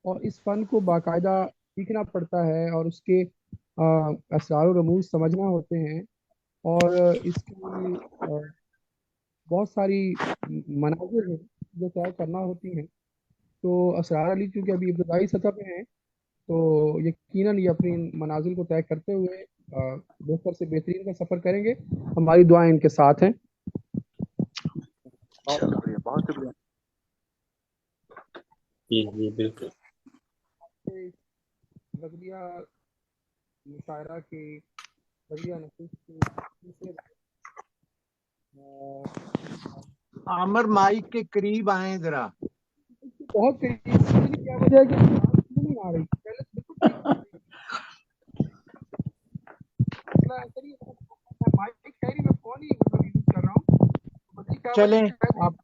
اور اس فن کو باقاعدہ سیکھنا پڑتا ہے، اور اس کے اسرار و رموز سمجھنا ہوتے ہیں، اور اس کی بہت ساری مناظر ہیں جو طے کرنا ہوتی ہیں. تو اسرار علی چونکہ ابھی ابتدائی سطح پہ ہیں، تو یقیناً یہ اپنی منازل کو طے کرتے ہوئے بہتر سے بہترین کا سفر کریں گے. ہماری دعائیں ان کے ساتھ ہیں. بہت شکریہ. جی بالکل. बकरिया मुशायरा के बकरिया नफीस के तीसरे आमिर माइक के करीब आए जरा। बहुत करीब, पता नहीं क्या वजह है कि आवाज क्यों नहीं आ रही। पहले तो बिल्कुल ठीक आ रही थी। मतलब ऐसा नहीं है, माइक है नहीं, मैं फोन ही मतलब यूज कर रहा हूँ। पता नहीं क्या वजह चलें है, शायद आप।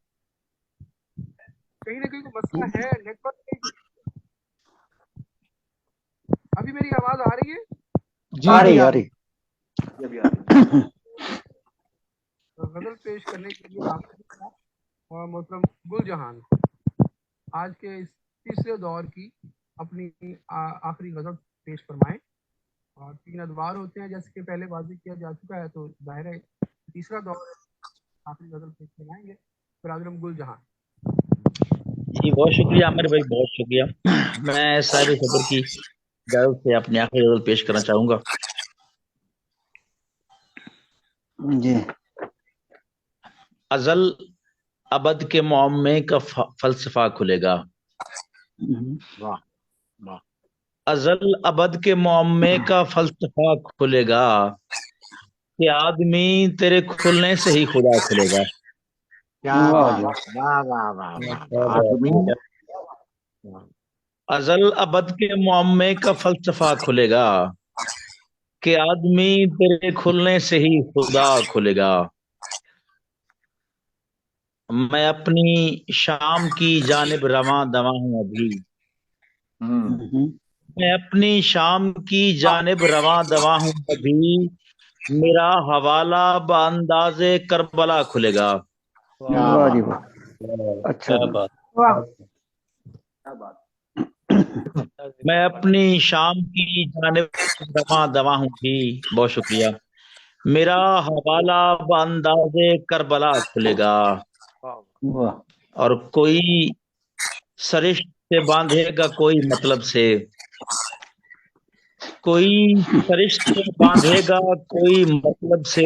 कहीं ना कहीं तो मसला है नेटवर्क का। अभी मेरी आवाज आ रही है? जी आ जी रही आ आ रही। रही। तो गजल पेश करने के लिए आपको मोहतरम गुल जहान आज के इस तीसरे दौर की अपनी आखिरी गजल पेश फरमाएं। और 3 अदवार होते हैं, जैसे कि पहले वाज़िह किया जा चुका है, तो जाहिर है तीसरा दौर आखिरी गजल पेश फरमाएंगे बिरादरम गुल जहान। जी बहुत शुक्रिया आमिर भाई, बहुत शुक्रिया। मैं साहिब सफर की इजाजत से अपनी आखिरी गजल पेश करना चाहूंगा। जी अजल अबद के मुअम्मे का फलसफा खुलेगा। वाह वाह। अजल अबद के मुअम्मे का फलसफा खुलेगा कि आदमी तेरे खुलने से ही खुदा खुलेगा। क्या वाह बात, जी वाह वाह वाह वाह। आदमी अजल अबद के मुअम्मे का फलसफा खुलेगा कि आदमी तेरे खुलने से ही खुदा खुलेगा। मैं अपनी शाम की जानिब रवां दवा हूं अभी। मैं अपनी शाम की जानिब रवां दवा हूं अभी। मेरा हवाला बअंदाज़े करबला खुलेगा। क्या वाह जी बात। वाह, अच्छा क्या बात। वाह, क्या बात। मैं अपनी शाम की जानिब रवां दवा हूं भी। बहुत शुक्रिया। मेरा हवाला बअंदाज़े करबला खुलेगा। वाह और कोई सरिश्त से बांधेगा कोई मतलब से, कोई सरिश्त से बांधेगा कोई मतलब से,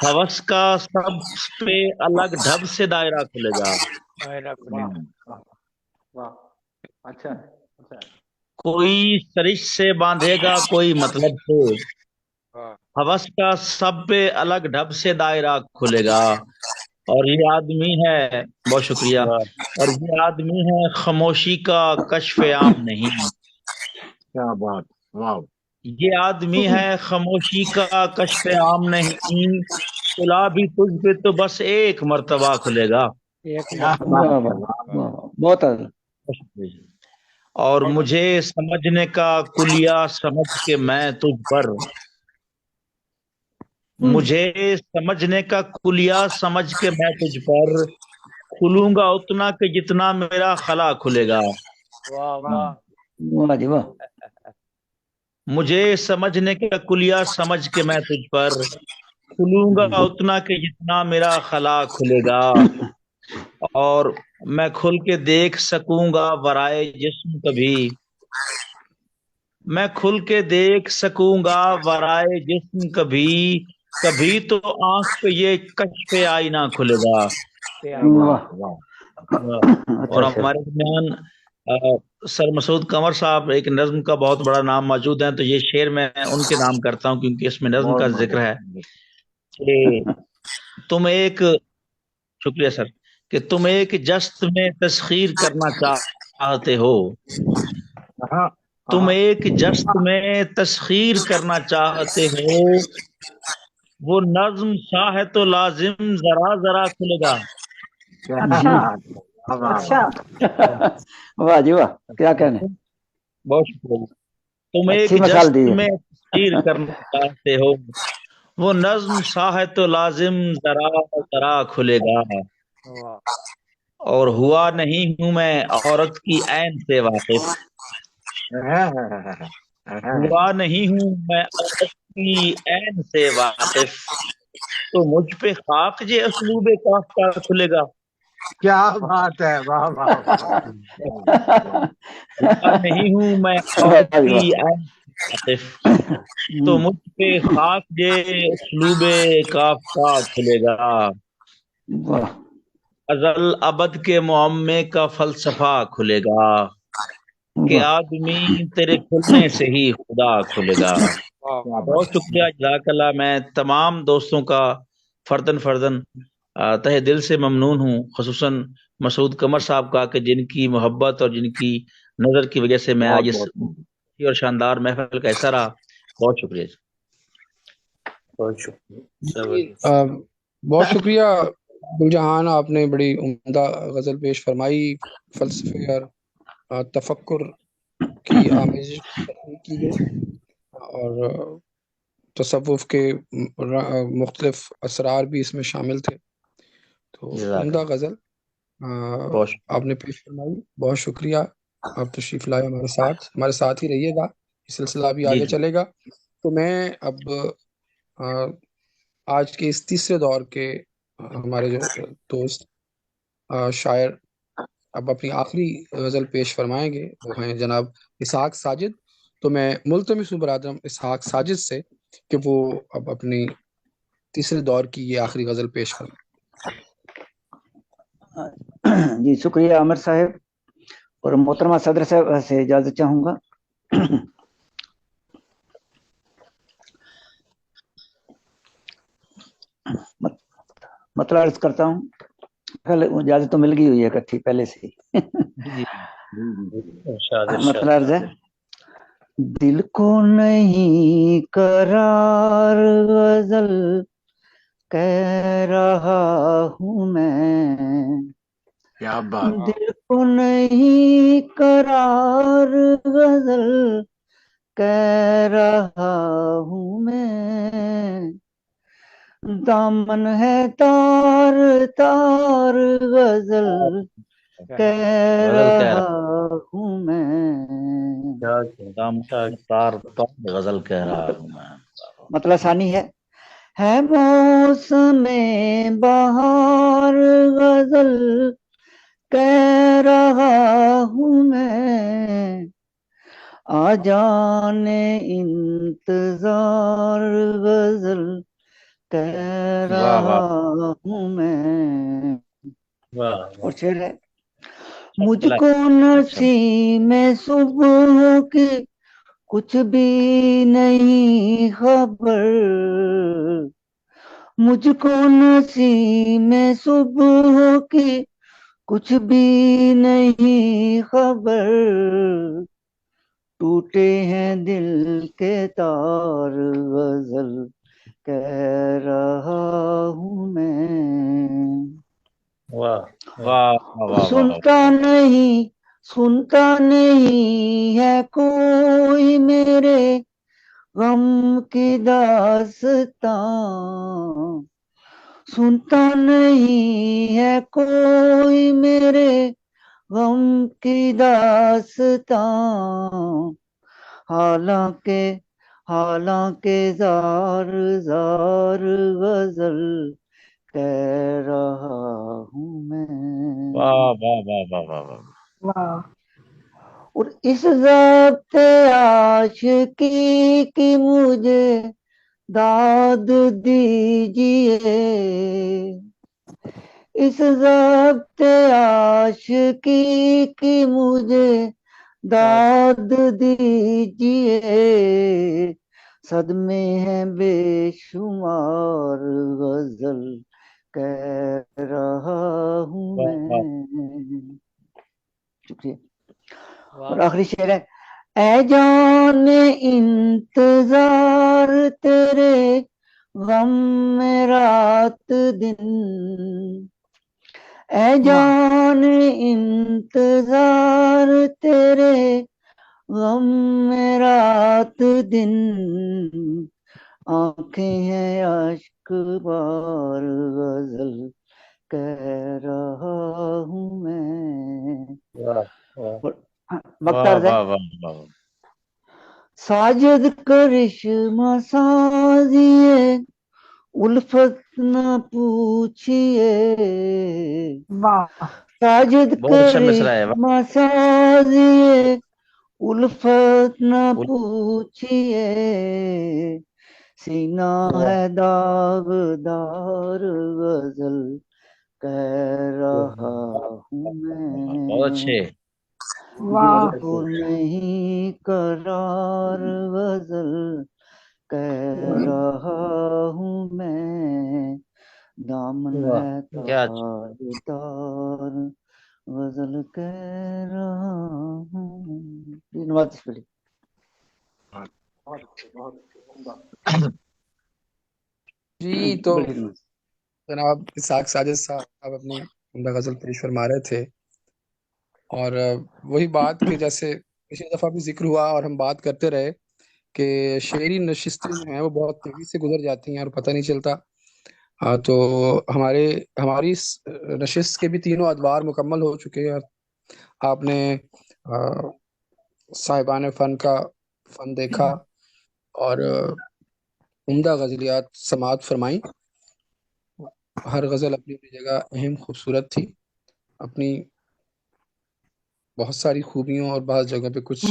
हवस का सब पे अलग ढब से दायरा खुलेगा। वाह वाह, अच्छा है, अच्छा है। कोई सरिश्त से बांधेगा कोई मतलब से, हवस का सब पे अलग ढब से दायरा खुलेगा। और ये आदमी है, बहुत शुक्रिया, और ये आदमी है खामोशी का कश्फ आम नहीं। क्या बात, वाह। ये आदमी है खामोशी का कश्फ आम नहीं। खुला भी तुझ पे तो बस एक मर्तबा खुलेगा। क्या वाह बात वाह है, वाह वाह वाह। वाह, बहुत अच्छा। बहुत शुक्रिया। और मुझे समझने का कुलिया समझ के मैं तुझ पर, मुझे समझने का कुलिया समझ के मैं तुझ पर खुलूंगा उतना कि जितना मेरा खला खुलेगा। वाह जी वाह, मुझे समझने का कुलिया समझ के मैं तुझ पर खुलूंगा उतना कि जितना मेरा खला खुलेगा। और मैं खुल के देख सकूंगा वराए जिस्म कभी, मैं खुल के देख सकूंगा वराए जिस्म कभी। कभी तो आंख पे ये कश्फ आईना खुलेगा। क्या वाह बात, वाह। और अच्छा अच्छा। हमारे दरमियान सर मसूद कंवर साहब एक नज्म का बहुत बड़ा नाम मौजूद है, तो ये शेर मैं उनके नाम करता हूँ क्योंकि इसमें नज्म बहुत का जिक्र है बढ़िया। कि तुम एक, शुक्रिया सर, कि तुम एक जस्त में तस्खीर करना चाहते हो। हाँ तुम हाँ। एक जस्त में तस्खीर करना चाहते हो। वो नज्म सा है तो लाजिम जरा जरा खुलेगा। क्या अच्छा बात, वाह वाह अच्छा, वाह। वाह जी वाह, क्या कहने, बहुत शुक्रिया। तुम अच्छी एक मिसाल जस्त दी है। में तस्खीर करना चाहते हो। वो नज्म सा है तो लाजिम जरा जरा खुलेगा। और हुआ नहीं हूं मैं औरत की ऐन से वाकिफ। हुआ नहीं हूं मैं औरत की ऐन से वाकिफ। तो मुझ पे खाक जे असलूबे काफ का खुलेगा। क्या बात है, वाह वाह वाह। हुआ नहीं हूं मैं औरत वाह जी की वाह, ऐन से वाकिफ। तो मुझ पे खाक जे असलूबे काफ का खुलेगा। वाह अजल अबद के मुअम्मे का फलसफा खुलेगा। کہ वाह आदमी तेरे खुलने से ही खुदा खुलेगा। वाह वाह बहुत शुक्रिया, जज़ाकल्लाह। मैं तमाम दोस्तों का फर्दन फर्दन तहे दिल से ममनून हूँ, खसूसन मसूद कमर साहब का, कि जिनकी मोहब्बत और जिनकी नज़र की वजह से मैं बहुत आज इस बहुत और शानदार महफिल का हिस्सा रहा। बहुत शुक्रिया जी। बहुत शुक्रिया, जी, जबरदस्त। बहुत शुक्रिया गुलजहान, आपने बड़ी उम्दा गज़ल पेश फरमाई। फ़लसफ़े और तफक्कुर की आमेज़ की गई और तसव्वुफ़ के मुख्तलिफ असरार भी इसमें शामिल थे। तो उम्दा जज़ाकल्लाह। गज़ल बहुत शुक्रिया। आपने पेश फरमाई, बहुत शुक्रिया। आप तशरीफ़ लाए हमारे साथ ही रहिएगा, ये सिलसिला भी जी आगे जी चलेगा। तो मैं अब आ, आज के इस तीसरे दौर के हमारे जो दोस्त शायर अब अपनी आखिरी गज़ल पेश फरमाएंगे, वो हैं जनाब इसहाक साजिद। तो मैं मुल्तमिस हूँ बरादरम इसहाक साजिद से कि वो अब अपनी तीसरे दौर की ये आखिरी गज़ल पेश फरमाएं। जी शुक्रिया आमिर साहब। और मोहतरमा सदर साहब से इजाज़त चाहूँगा। मतलब अर्ज करता हूँ, कल इजाज़त तो मिल गई हुई है इकट्ठी पहले से ही। जी जी जी जी। इरशाद मतलब इरशाद। अर्ज है, दिल को नहीं करार गजल कह रहा हूँ मैं, क्या बात। दिल को नहीं करार गजल कह रहा हूँ मैं, दामन है तार तार गजल कह गजल कह रहा रहा हूँ मैं। क्या दाम तार तार गजल कह रहा हूँ मैं। मतलब आसानी है मौसम बहार गजल कह रहा हूँ मैं, आ जाने इंतजार गजल कह वाह वाह रहा हूँ मैं। वाह और वाह। शेर है, चला मुझको नसीब में सुबह की कुछ भी नहीं खबर, मुझको नसीब में सुबह की कुछ भी नहीं खबर, टूटे हैं दिल के तार गजल कह रहा हूँ मैं। वाह वाह। वाह वाह वाह वाह। सुनता नहीं है कोई मेरे गम की दास्तां, सुनता नहीं है कोई मेरे गम की दास्तां, हालांकि हालांकि जार जार गजल कह रहा हूँ मैं। वाह वाह वाह वाह वाह वाह। वाह और इस ज़ब्त आशिकी की मुझे दाद दीजिए, इस ज़ब्त आशिकी की मुझे दाद दीजिए, सदमे हैं बेशुमार गजल कह रहा हूँ वाह वाह। मैं। शुक्रिया। और वाह आखिरी शेर है, ऐ जाने इंतजार तेरे गम में रात दिन, ऐ वाह जाने इंतजार तेरे गम में रात दिन, आंखें हैं अश्क बार गजल कह रहा हूँ मैं। वाह वाह। और वक्त वाह अर्ज है, वाह वाह वाह। साजिद करिश्मा साजिए उल्फत न पूछिए, वाह साजिद बहुत अच्छा मिसरा है। वाह। करिश्मा साजिए उल्फत न उल- पूछिए, सीना वाह है दागदार गजल कह रहा हूँ बहुत मैं। अच्छे। वाह दिल को नहीं करार गजल कह रहा हूँ मैं, दामन वाह है क्या ताजदार गजल कह रहा हूँ। धन्यवाद इसके लिए। जी, तो बड़ी धन्यवाद। जनाब इसहाक साजिद साहब अपनी उम्दा गजल पेश फरमा रहे थे, और वही बात कि जैसे पिछली दफा भी जिक्र हुआ और हम बात करते रहे कि शेरी नशिस्तें जो हैं वो बहुत तेजी से गुजर जाती हैं और पता नहीं चलता। तो हमारी इस नशिस्त के भी तीनों अदवार मुकम्मल हो चुके हैं। आपने साहिबान फन का फन देखा और उम्दा गजलियात समात फरमाई। हर गजल अपनी अपनी जगह अहम खूबसूरत थी, अपनी बहुत सारी खूबियों और बाज़ जगह पे कुछ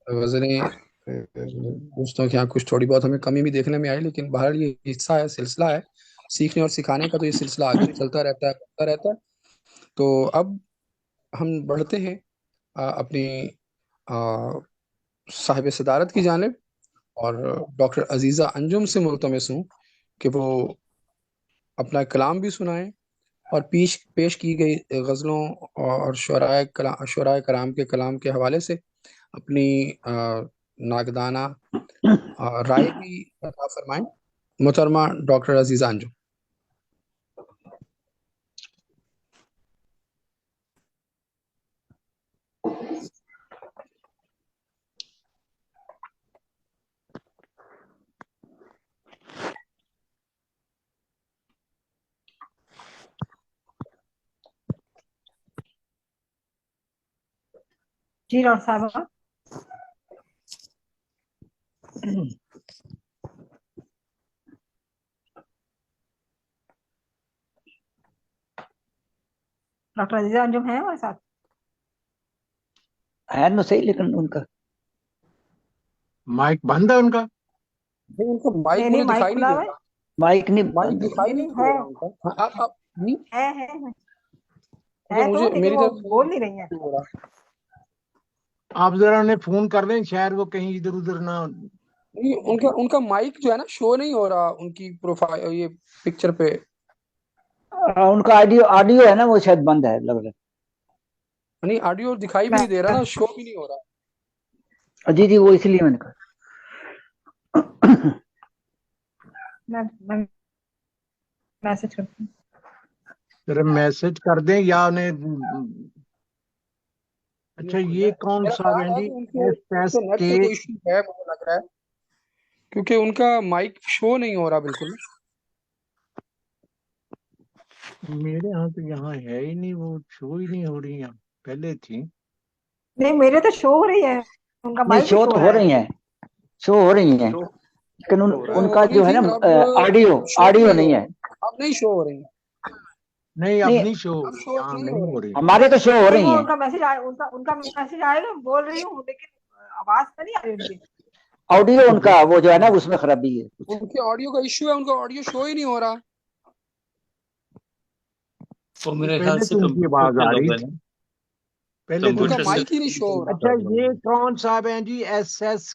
गजलें दोस्तों के यहाँ कुछ थोड़ी बहुत हमें कमी भी देखने में आई, लेकिन बहरहाल ये हिस्सा है, सिलसिला है सीखने और सिखाने का, तो ये सिलसिला आगे भी चलता रहता है, बढ़ता रहता है। तो अब हम बढ़ते हैं अपनी साहिब सदारत की जानिब, और डॉक्टर अजीज़ा अंजुम से मुल्तमस हूँ कि वो अपना कलाम भी सुनाएं और पेश की गई गज़लों और शुराए कराम के कलाम के हवाले से अपनी नागदाना राय भी अता फरमाएं। मोहतरमा डॉक्टर अजीज़ा अंजुम। जी डॉक्टर साहब। डॉक्टर अजीजा अंजुम है हमारे साथ? है ना सही, लेकिन उनका माइक बंद है उनका। नहीं, उनका माइक नहीं मुझे माइक दिखाई नहीं खुला दे हुआ है। रहा, माइक नहीं माइक दिखाई नहीं दे है रहा उनका। हाँ, आप नहीं, है अच्छा, तो मुझे लेकिन मेरी वो तरफ बोल नहीं रही है। हो रहा। आप जरा उन्हें फोन कर लें, शायद वो कहीं इधर उधर ना। नहीं, उनका माइक जो है ना शो नहीं हो रहा उनकी प्रोफाइल ये पिक्चर पे। उनका ऑडियो ऑडियो है ना, वो शायद बंद है लग रहा नहीं, ऑडियो दिखाई भी नहीं दे रहा ना, शो भी नहीं हो रहा। है। जी जी, वो इसलिए मैंने कहा। मैं मैसेज करती हूँ। जरा मैसेज कर दें या उन्हें। अच्छा, ये कौन मेरा सा ख्याल बहन है जी? कि उनके एस नेट के से कोई इशू है, मुझे लग रहा है, क्योंकि उनका माइक शो नहीं हो रहा बिल्कुल। मेरे यहाँ तो यहाँ है ही नहीं, वो शो ही नहीं हो रही यहाँ, पहले थी। नहीं मेरे तो शो हो रही है, उनका नहीं, माइक भी शो शो तो रहा हो है। रही है, शो हो रही है, तो लेकिन हो रहा है। उनका हो रही जो है थी, ना अब ऑडियो शो ऑडियो नहीं हो नहीं रही, है। अब नहीं शो हो रही, नहीं, अब नहीं, नहीं शो हो अब रही, शो यहाँ नहीं नहीं हो हो रही। रही। हमारे तो शो हो नहीं रही वो है। उनका मैसेज आए, उनका मैसेज आएगा, बोल रही हूँ लेकिन आवाज तो नहीं आ रही उनकी। ऑडियो उनका वो जो है ना, उसमें खराबी है कुछ। उनके ऑडियो का इश्यू है, उनका ऑडियो शो ही नहीं हो रहा। वो मेरे ख्याल पहले से तो उनकी कंप्यूटर आवाज से आ रही लगा है थी, ना, पहले तो उनका कंप्यूटर से माइक ही नहीं शो हो रहा। अच्छा, ये कौन सा बहन जी? SSKASMRE,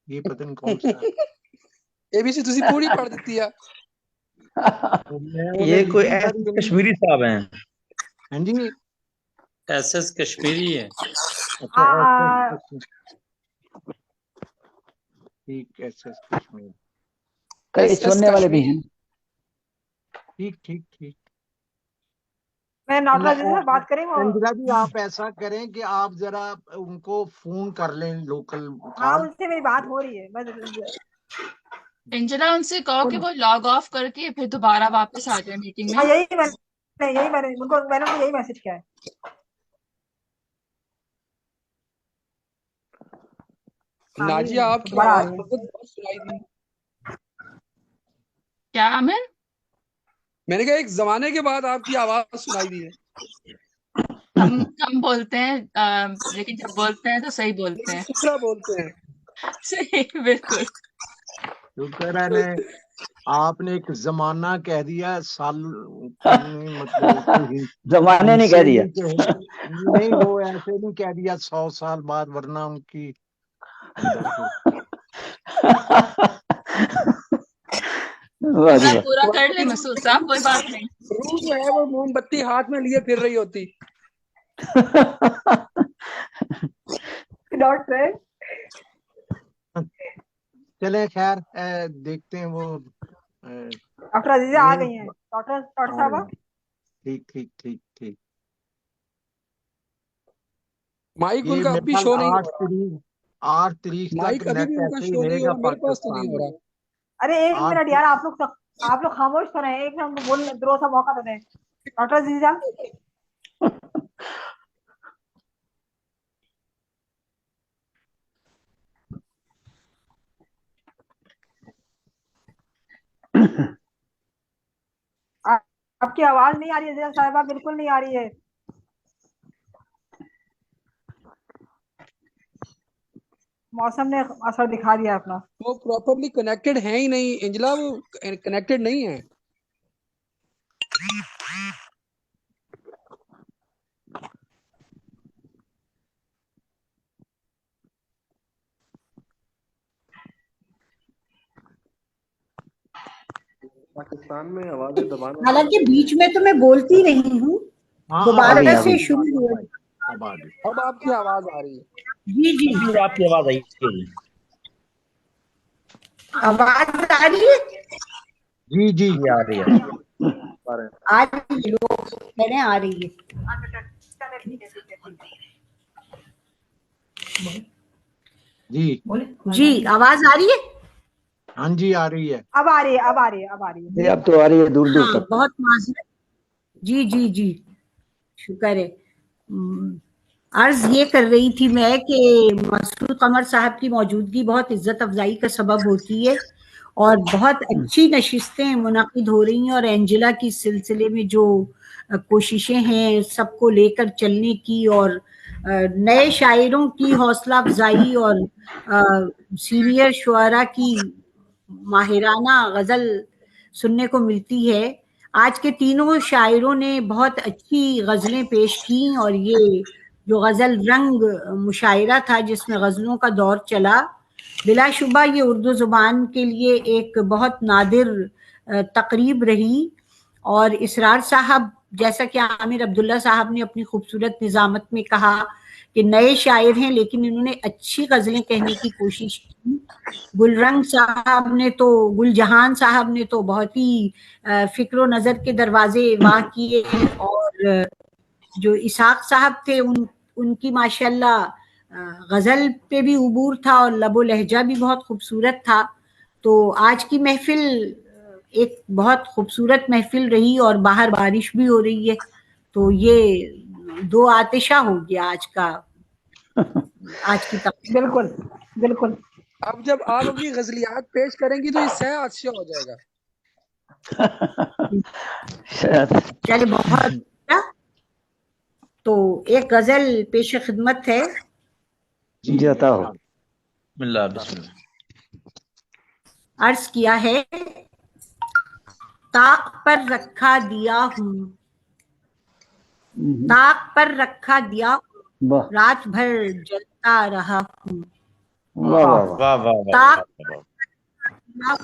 ये पता नहीं कौन सा है। एबीसी तुसी पूरी पढ़ देती है। तो मैं उन्हें ये कोई लिखी एस सारी गली। कश्मीरी साहब हैं। हाँ जी। एसएस कश्मीरी है। अच्छा, SS ठीक, SS कश्मीर। कई एस सुनने वाले भी कश्मीरी। हैं। ठीक ठीक ठीक। मैं डॉक्टर अजीजा से बात करें वो। अंजना जी, आप ऐसा करें कि आप जरा उनको फोन कर लें, लोकल हाँ कॉल। उनसे मेरी बात हो रही है, मैं अंजना उनसे कहो कि वो लॉग ऑफ करके फिर दोबारा वापस आ जाए मीटिंग में। हाँ यही मैंने उनको यही मैसेज किया है। हाँ, नाजिया, यही आपकी दोबारा आ आवाज रही है। बहुत सुनाई दी। क्या आमिर? मैंने कहा एक जमाने के बाद आपकी आवाज सुनाई दी है। हम कम बोलते हैं, लेकिन जब बोलते हैं तो सही बोलते लेकिन हैं। सुथरा बोलते हैं। सही, बिल्कुल। शुक्र है ने آپ نے ایک زمانہ کہہ دیا، سال مطلب کوئی زمانے نے ہنسے کہہ دیا نہیں نہیں، وہ ایسے نہیں کہہ دیا 100 سال بعد، ورنہ ان کی اندر سے واہ جی پورا واہ پورا کر لیں مسعود صاحب، کوئی بات نہیں. روح جو ہے وہ موم بتی ہاتھ میں لیے پھر رہی ہوتی. Not fair. چلے خیر دیکھتے ہیں وہ ڈاکٹر عزیزہ آ گئی ہیں. ڈاکٹر صاحبہ ٹھیک ٹھیک ٹھیک ٹھیک. مائک ان یہ کا اب بھی شو نہیں ہو رہا. 8 تاریخ مائک تک ابھی نیٹ بھی ان کا ایسے ہی شو رہے نہیں ہو گا رہا، میرے پاس تو نہیں پاکستان ہو میں. رہا. ارے ایک منٹ یار، آپ لوگ خاموش تو رہے، ایک منٹ ہم کو بولنے درو سا موقع تو دیں. ڈاکٹر عزیزہ آپ کی آواز نہیں آ رہی ہے عزیزہ صاحبہ، بالکل نہیں آ رہی ہے. موسم نے اثر دکھا دیا اپنا. وہ پراپرلی کنیکٹڈ ہیں ہی نہیں انجلا، وہ کنیکٹڈ نہیں ہے. پاکستان میں آوازیں دبانا. حالانکہ بیچ میں تو میں بولتی رہی ہوں، دوبارہ سے شروع ہوئے. اب آپ کی آواز آ رہی ہے. جی جی ابھی آپ کی آواز آئی ہے. آواز آ رہی ہے. جی جی آ رہی ہے. آ رہی ہے، لوگ کہہ رہے ہیں آ رہی جی ہے. جی آواز آ رہی ہے. ہاں جی آ رہی ہے. اب آ رہی ہے، اب آ رہی ہے، اب آ رہی ہے. یہ اب تو آ رہی ہے دور دور ہاں تک. بہت معذرت. جی جی جی شکر ہے. عرض یہ کر رہی تھی میں کہ مسعود قمر صاحب کی موجودگی بہت عزت افزائی کا سبب ہوتی ہے، اور بہت اچھی نشستیں منعقد ہو رہی ہیں، اور اینجلا کی سلسلے میں جو کوششیں ہیں سب کو لے کر چلنے کی، اور نئے شاعروں کی حوصلہ افزائی، اور سینئر شعراء کی ماہرانہ غزل سننے کو ملتی ہے. آج کے تینوں شاعروں نے بہت اچھی غزلیں پیش کیں، اور یہ جو غزل رنگ مشاعرہ تھا جس میں غزلوں کا دور چلا، بلا شبہ یہ اردو زبان کے لیے ایک بہت نادر تقریب رہی. اور اسرار صاحب، جیسا کہ عامر عبداللہ صاحب نے اپنی خوبصورت نظامت میں کہا کہ نئے شاعر ہیں لیکن انہوں نے اچھی غزلیں کہنے کی کوشش کی. گلرنگ صاحب نے تو، گل جہان صاحب نے تو بہت ہی فکر و نظر کے دروازے واہ کیے، اور جو اسحاق صاحب تھے ان کی ماشاءاللہ غزل پہ بھی عبور تھا، اور لب و لہجہ بھی بہت خوبصورت تھا. تو آج کی محفل ایک بہت خوبصورت محفل رہی، اور باہر بارش بھی ہو رہی ہے، تو یہ دو آتشہ ہو گیا آج کی تقریب. بالکل بالکل. اب جب آپ اپنی غزلیات پیش کریں گی تو یہ سہ عطشہ ہو جائے گا. شاید چلے بہت. تو ایک غزل پیش خدمت ہے. جی عطا ہو. بسم اللہ بسم اللہ. عرض کیا ہے: طاق پر رکھا دیا ہوں، طاق پر رکھا دیا ہوں، واہ رات بھر جلتا رہا ہوں. واہ واہ واہ. واہ واہ طاق واہ.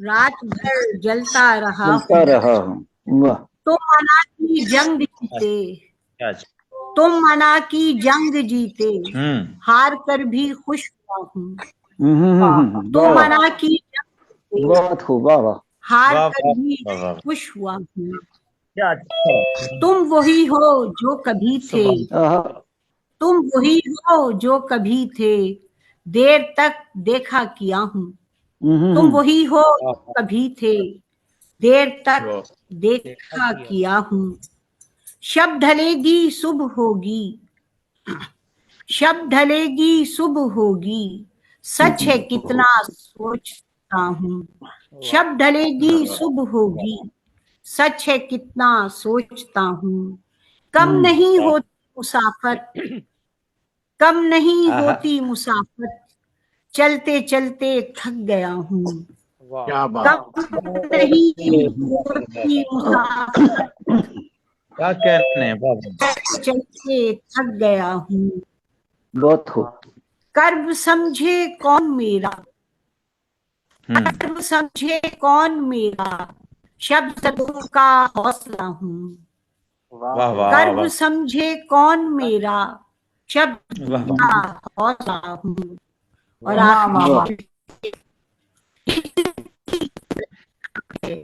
رات بھر جلتا رہا چلتا ہوں. رہا ہوں. واہ. تم منا کی جنگ جیتے، کیا تم منا کی جنگ جیتے، ہوں. ہار کر بھی خوش ہوا ہوں. تم واہ واہ. منا کی جنگ جیتے، بہت خوب. واہ واہ. ہار واہ کر واہ بھی واہ واہ. خوش ہوا ہوں. کیا اچھا. تم وہی ہو جو کبھی تھے، سبحان آہا. تم وہی ہو جو کبھی تھے، دیر تک دیکھا کیا ہوں. تم وہی ہو جو کبھی تھے، دیر تک دیکھا کیا ہوں. شب ڈھلے گی صبح ہوگی، شب ڈھلے گی صبح ہوگی، سچ ہے کتنا سوچتا ہوں. شب ڈھلے گی صبح ہوگی، سچ ہے کتنا سوچتا ہوں. کم نہیں ہوتی مسافت، کم نہیں ہوتی مسافت، چلتے چلتے تھک گیا ہوں. क्या बात, कब नहीं होती मुसाफिर, क्या कहने हैं, वाह वाह। चलते थक गया हूँ, बहुत खूब। कर्ब समझे कौन मेरा, कर्ब समझे कौन मेरा, शब्दों का हौसला हूँ, वाह वाह कर्ब वाह समझे कौन मेरा, शब्द वाह वाह। का हौसला हूँ। और वाह वाह वाह। आखिरी है,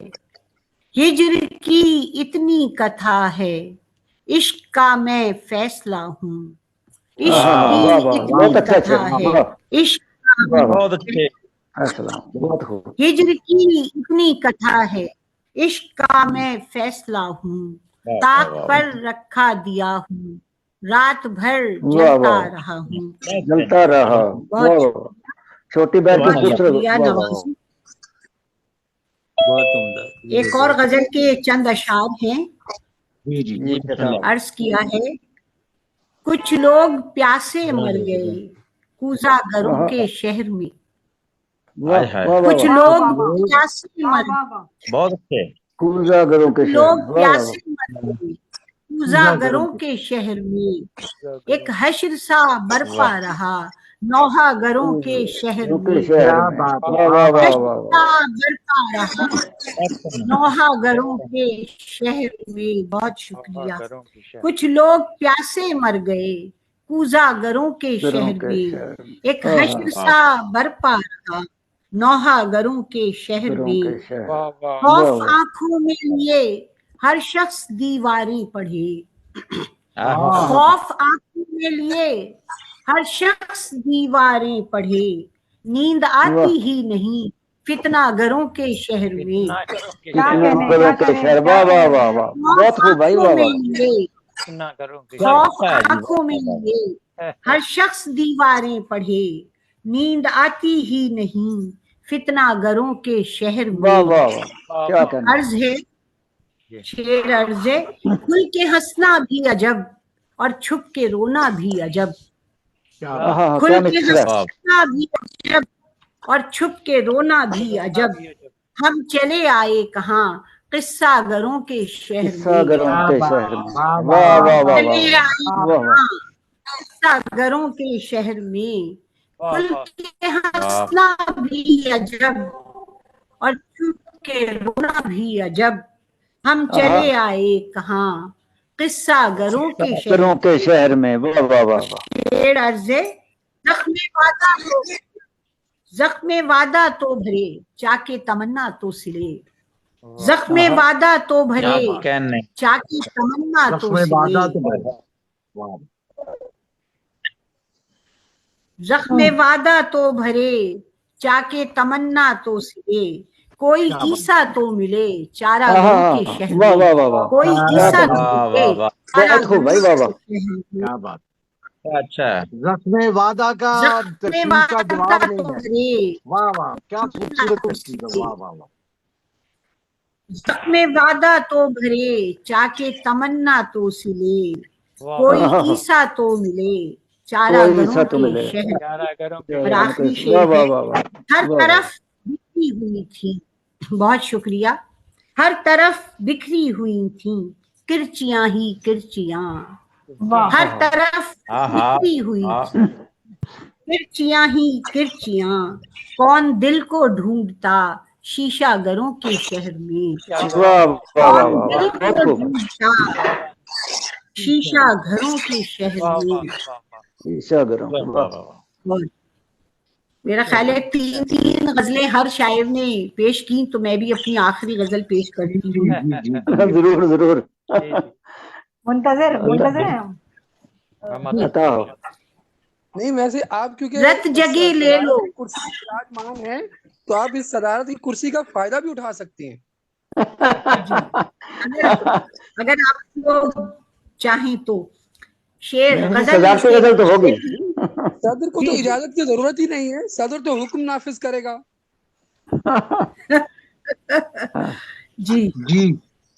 हिज्र की इतनी कथा है, इश्क का मैं फैसला हूँ, इश्क वाह की वाह, इतनी बहुत अच्छा कथा शेर, है, वाह इश्क का वाह वाह, बहुत अच्छे। अस्सलाम, बहुत खूब। हिज्र की इतनी कथा है, इश्क का मैं फैसला हूँ, वाह ताक वाह वाह पर रखा दिया हूँ, रात भर वाह जलता वाह, रहा हूँ। क्या जलता कहने हैं, रहा, बहुत वाह वाह, छोटी बहन की सुभान बहुत अल्लाह। खूबसूरत, शुक्रिया वाह वाह वाह। नवाजी। बहुत उम्दा। जी एक और बहुत गजल के चंद अशार हैं, जी जी, जी जी बिस्मिल्लाह। अर्ज किया है। कुछ लोग प्यासे मर गए कूजा घरों हाँ, के शहर में, वाह हाय हाय वाह हाय, वाह कुछ वाह, वाह लोग वाह वाह प्यासे वाह मर वाह वाह। बहुत अच्छे। कूजा घरों के कुछ शहर लोग में, वाह वाह वाह, प्यासे मर गए कूजा घरों के शहर में, एक हश्र सा बरपा वाह रहा नौहा घरों के शहर घरों के में, शहर क्या में, बात है, वाह वाह वाह वाह वाह, हश्र वाह सा वाह, बरपा रहा क्या कहने हैं, नौहा घरों के शहर में। बहुत शुक्रिया। कुछ लोग प्यासे मर गए कूजा घरों के घरों शहर के में, शहर में, एक हाँ हश्र सा बरपा रहा नौहा घरों के शहर घरों के में, शहर, वाह खौफ वाह, आंखों में लिए हर शख्स दीवारें पढ़े, हाँ हाँ खौफ आंखों में लिए हर शख्स दीवारें पढ़े, नींद वाह, आती ही नहीं फितना घरों के शहर में, क्या कितने कहने घरों क्या के कहने शहर, क्या वाह वाह कहने। वाह वाह, खौफ बहुत खूब भाई, आंखों वाह में वाह, लिए क्या खौफ है जी, आंखों में वाह वाह। लिए हर शख्स दीवारें पढ़े, नींद आती ही नहीं फितना घरों के शहर वाह में। वाह वाह, क्या कहना, अर्ज है, शेर अर्ज है, खुल के हंसना भी अजब और छुप के रोना भी अजब, क्या हाँ बात, हाँ, खुल क्या के मिसरा, हंसना भी अजब और छुप के रोना भी अजब, हम चले आए कहाँ किस्सा घरों के शहर किस्सा में, घरों क्या के बात, शहर में, वाह वाह वाह वाह वाह वाह चले आए वाह, वाह वाह, कहाँ किस्सा घरों के शहर में, खुल के वाह हंसना भी अजब और छुप के रोना भी अजब, हम चले आए कहाँ किस्सा घरों के शहर घरों के शहर में, वाह वाह वाह वाह, शेर अर्जे, जख्मे वादा तो जख्मे वादा तो भरे चाके तमन्ना तो सिले, जख्मे वादा तो क्या भरे कहने, चाके तमन्ना तो रस्म सिले, वादा तो बड़े, वाह, जख्मे वादा तो भरे चाके तमन्ना तो सिले, कोई क्या बात, ईसा तो मिले चारा हाँ घरों के हाँ, शहर वाह में, वाह वाह वाह, कोई क्या ईसा कहना, तो वाह मिले वाह वाह, चारा बहुत खूब घरों भाई, वाह के वाह, शहर में, क्या बात, क्या अच्छा है, रस्म वादा का जख्मे तरकीब का वादा जवाब तो नहीं है, भरे वाह वाह, क्या तमन्ना खूबसूरत तो तरकीब है, सिले, वाह वाह वाह, जख्मे वादा तो भरे चाके तमन्ना तो सिले, हाँ कोई हाँ हाँ, ईसा तो मिले चारा कोई घरों सा तो के मिले, शहर, और घरों के, आखिरी वाह शेर वाह है, वाह वाह, हर वाह वाह, तरफ बिखरी हुई थी, बहुत शुक्रिया, हर तरफ बिखरी हुई थी किरचियां ही किरचियां, वाह हर तरफ हाँ हाँ बिखरी हुई हाँ, थी किरचियां ही किरचियां, कौन दिल को ढूंढता शीशा घरों के शहर में, वाह वाह वाह कौन वाह वाह, दिल बहुत को खूब, ढूंढता शीशा घरों के शहर में। ईशा घरों वाह के, वाह वाह, वाह, और मेरा ख्याल है तीन तीन गजलें हर शायर ने पेश की, तो मैं भी अपनी आखिरी गजल पेश करती जी हूँ। जी जी जी, जरूर जरूर, मुंतजर मुंतजर हैं हम। जी, अता हो, नहीं वैसे आप क्योंकि रत जगे ले लो, सदारत की कुर्सी पर विराजमान हैं, तो आप इस सदारत की कुर्सी का फायदा भी उठा सकती हैं। जी, अगर आप लोग चाहें तो शेर नहीं गजल सजाती से गजल तो होगी, सदर को जी तो जी इजाजत की जरूरत ही नहीं है, सदर तो हुक्म नाफिज करेगा। जी, जी,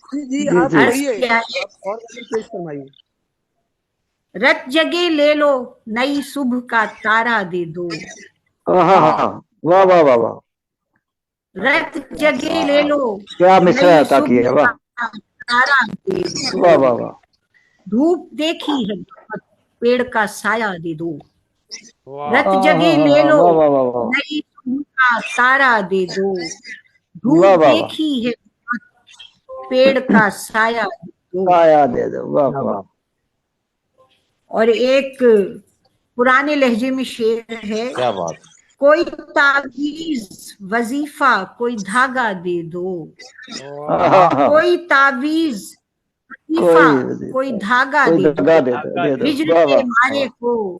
जी जी जी आप जी, अर्ज कहिए, किया है, आप और गजल पेश फरमाइए। रत जगे ले लो नई सुबह का तारा दे दो, हाँ हाँ हाँ, वाह वाह वाह वाह, रत जगे ले लो, क्या मिसरा नई अता किया, सुबह वाह का तारा दे वाह दो, वाह वाह, धूप देखी है बहुत, पेड़ का साया दे दो। रत हाँ जगे हाँ ले हाँ, लो, वाह वाह वाह वाह नई सुबह का तारा दे दो, वाह धूप वाह वाह, देखी है बहुत, पेड़ का साया दे दो। साया दे दो, वाह वाह, और एक पुराने लहजे में शेर है, क्या बात। कोई तावीज वजीफा कोई धागा दे दो, हाँ हाँ हाँ, कोई तावीज वजीफा कोई धागा कोई दे दगा दो, दे दो, हिजर वाह के वाह मारे वाह, को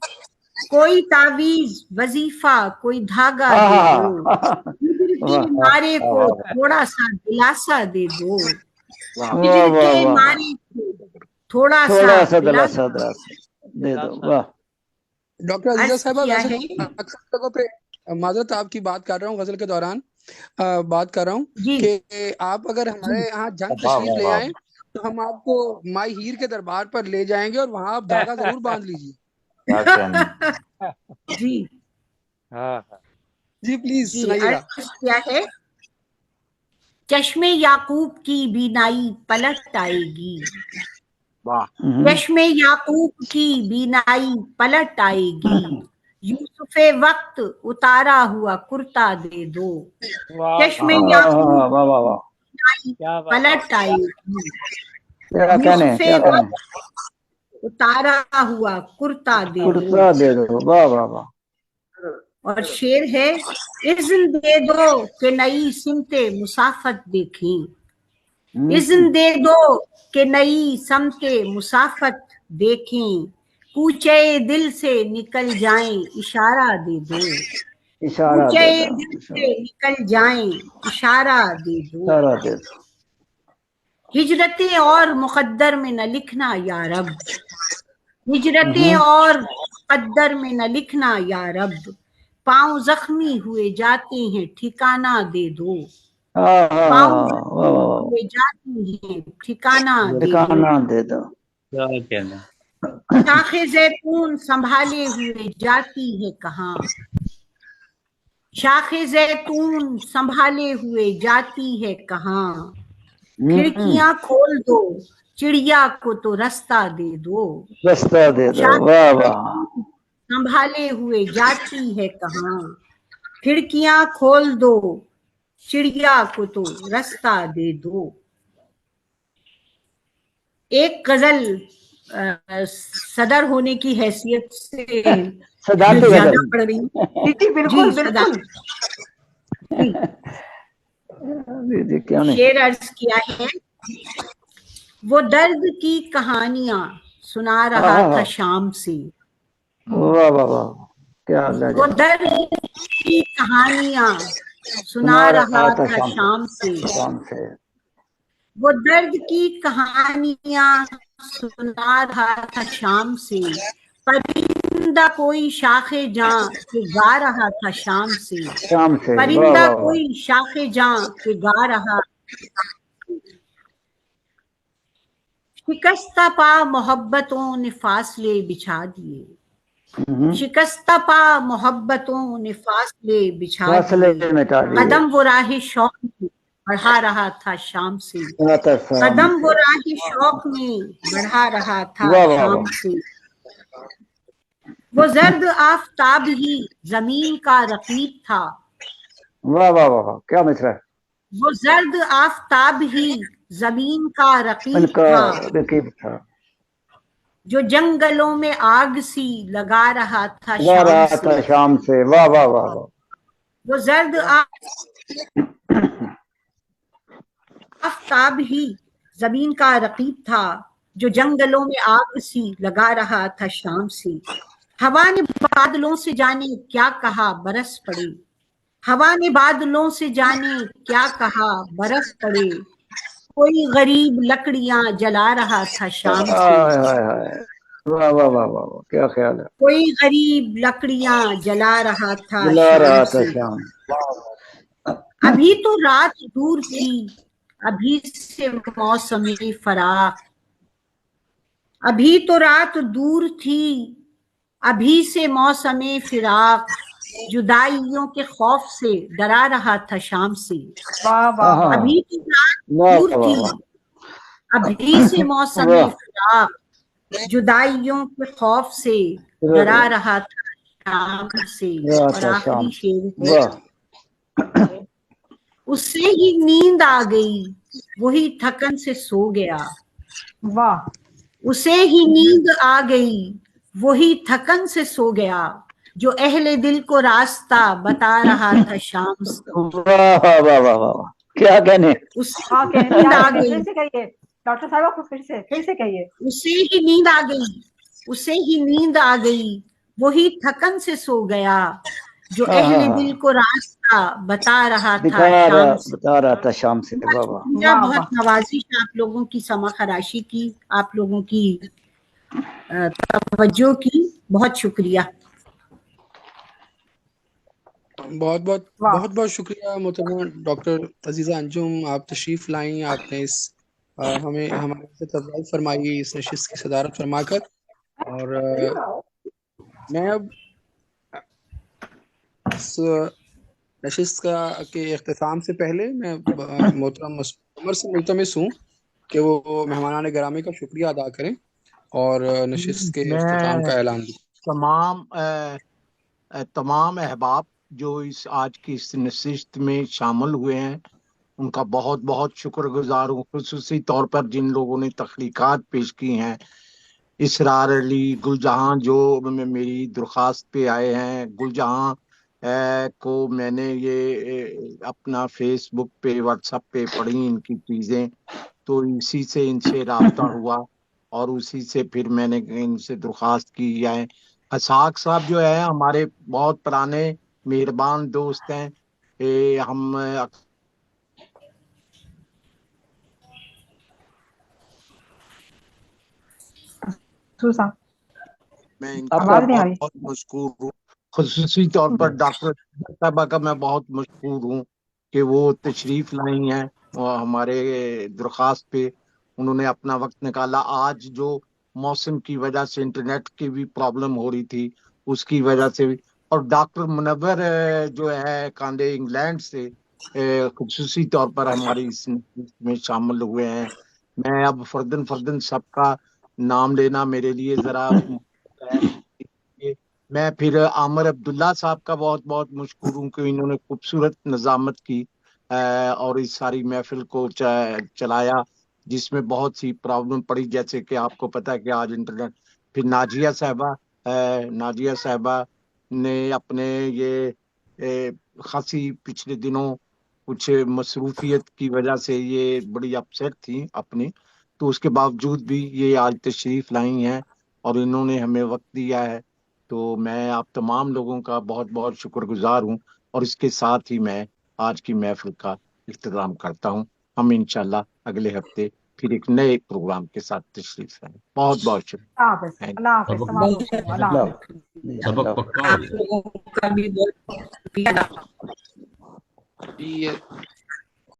कोई तावीज वजीफा कोई धागा हाँ दे हाँ दो, हाँ, हिजर के वाह मारे को थोड़ा सा दिलासा दे दो, वाह हिजर वाह के वाह, मारे को थोड़ा थोड़ा सा दिलासा दिलासा दे दो, वाह। डॉक्टर अजीजा अर्ज साहबा, किया वैसे है अक्सर जगहों पे माजरत आपकी बात कर रहा हूँ, गजल के दौरान बात कर रहा हूँ जी कि आप अगर हमारे यहाँ जंग वाह तशरीफ वाह ले वाह, आए तो हम आपको माई हीर के दरबार पर ले जाएंगे और वहां आप धागा जरूर बांध लीजिए। क्या कहना। जी जी प्लीज जी, सुनाइएगा। अर्ज किया है, चश्मे याकूब की बीनाई पलट आएगी, चश्मे याकूब की बीनाई पलट आएगी, यूसुफे वक्त उतारा हुआ कुर्ता दे दो, चश्मे याकूब वाह वाह वाह वाह, की बीनाई पलट आएगी, क्या कहने यूसुफे क्या कहने, वक्त उतारा हुआ कुर्ता दे दो। कुर्ता दे दो, वाह वाह वाह, और शेर है, इज़्न दे दो कि नई सिमते मुसाफत देखें, इज़्न दे दो कि नई समते मुसाफत देखें, कूचे दिल से निकल जाएं इशारा दे दो, इशारा दे कूचे दो, दिल से निकल जाएं इशारा दे दो, इशारा दे दो, हिजरतें और मुकद्दर में न लिखना या रब, हिजरतें और मुकद्दर में न लिखना या रब, पाँव जख्मी हुए जाते हैं ठिकाना दे दो, हाँ हाँ पाँव हाँ, वाह वाह वाह, हुए जाते हैं ठिकाना दे दो, ठिकाना दे दो, क्या कहना। शाखे जैतून संभाले हुए जाती है कहाँ, शाखे जैतून संभाले हुए जाती है कहाँ, खिड़कियां खोल दो चिड़िया को तो रास्ता दे दो, रास्ता दे दो, शाखे वाह वाह, संभाले हुए जाती है कहाँ, खिड़कियां खोल दो चिड़िया को तो रास्ता दे दो। एक गजल सदर होने की हैसियत से सदाती ज्यादा गजल, पढ़ रही हूँ। जी बिल्कुल जी, बिल्कुल। जी क्यों नहीं, शेर अर्ज किया है, वो दर्द की कहानियां सुना रहा था शाम से, वाह वाह वाह, क्या वो लाजवाब, दर्द की कहानियां सुना रहा था शाम से, शाम से, वो दर्द की कहानियां सुना रहा था शाम से, परिंदा कोई शाखे जां के गा रहा था शाम से, शाम से, वाह परिंदा वाह वाह, कोई शाखे जां के गा रहा, शिकस्ता पा मोहब्बतों ने फासले बिछा दिए, शिकस्ता पा मोहब्बतों ने फासले बिछा फासले दिए, मिटा दिए, कदम वो राह शौक में बढ़ा रहा था शाम से, कदम वो राह शौक में बढ़ा रहा था वाह वाह शाम वाह, से, वो जर्द आफताब ही जमीन का रकीब था, वाह वाह वाह, क्या मिसरा है, वो जर्द आफताब ही जमीन का रकीब इनका था, रकीब था, जो जंगलों में आग सी लगा रहा था लगा रहा था शाम से, शाम से, वाह वाह वाह वाह, वो जर्द आफताब ही जमीन का रकीब था, जो जंगलों में आग सी लगा रहा था शाम से, हवा ने बादलों से जाने क्या कहा बरस पड़े, हवा ने बादलों से जाने क्या कहा बरस पड़े, कोई गरीब लकड़ियां जला रहा था शाम से, हाय हाय, वाह वाह वाह वाह, क्या ख्याल है, कोई गरीब लकड़ियां जला रहा था जला रहा शाम था से, शाम, अभी तो रात दूर थी अभी से मौसमी फराक, अभी तो रात दूर थी अभी से मौसमी फिराक, जुदाइयों के खौफ से डरा रहा था शाम से। वाह वाह हाँ अभी तो रात वाह दूर वाह थी, वाह अभी से मौसम वाह फिराक, जुदाइयों के खौफ से डरा रहा था शाम से। और था आखिरी शाम शेर है, वाह उससे ही नींद आ गई, वही थकन से सो गया। वाह उसे ही नींद आ गई, वही थकन से सो गया, जो अहले दिल को रास्ता बता रहा था शाम से। वाह वाह वाह वाह वाह, क्या कहने। उसे हाँ ही नींद आ फिर गई, से कहिए डॉक्टर साहब, आपको फिर से कहिए। उसे ही नींद आ गई, उसे ही नींद आ गई, वही थकन से सो गया, जो अहले दिल को रास्ता बता रहा था शाम से। बता रहा था शाम से। वाह वाह शुक्रिया, वाह, बहुत वाह। नवाजिश आप लोगों की, समा खराशी की, आप लोगों की तवज्जो की, बहुत शुक्रिया। बहुत बहुत वाह। बहुत बहुत शुक्रिया मोहतरमा डॉक्टर अजीजा अंजुम, आप तशरीफ लाई, आपने इस हमें हमारे इज्जत अफजाई फरमाई, इस नशिस्त की सदारत फरमाकर। और मैं अब इस नशिस्त के इख्तिताम से पहले मैं मोहतरम मसूद कमर से मुल्तमिस हूँ कि वो मेहमानान गिरामी का शुक्रिया अदा करें और नशिस्त के इख्तिताम मैं का ऐलान दें। तमाम अहबाब जो इस आज की इस नशिस्त में शामिल हुए हैं उनका बहुत बहुत शुक्रगुजार हूँ, खुसूसी तौर पर जिन लोगों ने तख्लीकात पेश की हैं, इसरार अली, गुलजहां जो मेरी दरख्वास्त पे आए हैं। गुलजहां को मैंने ये अपना फेसबुक पे व्हाट्सएप पे पढ़ी इनकी चीज़ें, तो इसी से इनसे राब्ता हुआ और उसी से फिर मैंने इनसे दरख्वास्त की है। हसाक साहब जो है हमारे बहुत पुराने मेहरबान दोस्त हैं, हम सुसा मैं इनका आवाज नहीं आ बहुत रही। बहुत मशहूर हूँ। खुसूसी तौर पर डॉक्टर साहबा का मैं बहुत मशहूर हूँ कि वो तशरीफ लाई हैं और हमारे दरख्वास्त पे उन्होंने अपना वक्त निकाला। आज जो मौसम की वजह से इंटरनेट की भी प्रॉब्लम हो रही थी उसकी वजह से भी, और डॉक्टर मुनव्वर जो है कांडे इंग्लैंड से खुसूसी तौर पर हमारी इस में शामिल हुए हैं। मैं अब फर्दन फर्दन सबका नाम लेना मेरे लिए जरा है। ये मैं फिर आमिर अब्दुल्ला साहब का बहुत बहुत मशहूर हूँ कि इन्होंने खूबसूरत निजामत की और इस सारी महफिल को चलाया जिसमें बहुत सी प्रॉब्लम पड़ी, जैसे कि आपको पता है कि आज इंटरनेट। फिर नाजिया साहबा ने अपने ये खासी पिछले दिनों कुछ मसरूफियत की वजह से ये बड़ी अपसेट थी अपनी, तो उसके बावजूद भी ये आज तशरीफ लाई हैं और इन्होंने हमें वक्त दिया है। तो मैं आप तमाम लोगों का बहुत बहुत शुक्रगुजार हूँ और इसके साथ ही मैं आज की महफिल का इख्तिताम करता हूँ। हम इंशाल्लाह अगले हफ्ते फिर एक नए प्रोग्राम के साथ तशरीफ लाएं। बहुत बहुत शुक्रिया। अल्लाह हाफिज तमाम दोस्तों को, अल्लाह हाफिज। सबक पक्का हो आप लोगों का भी बहुत शुक्रिया। ये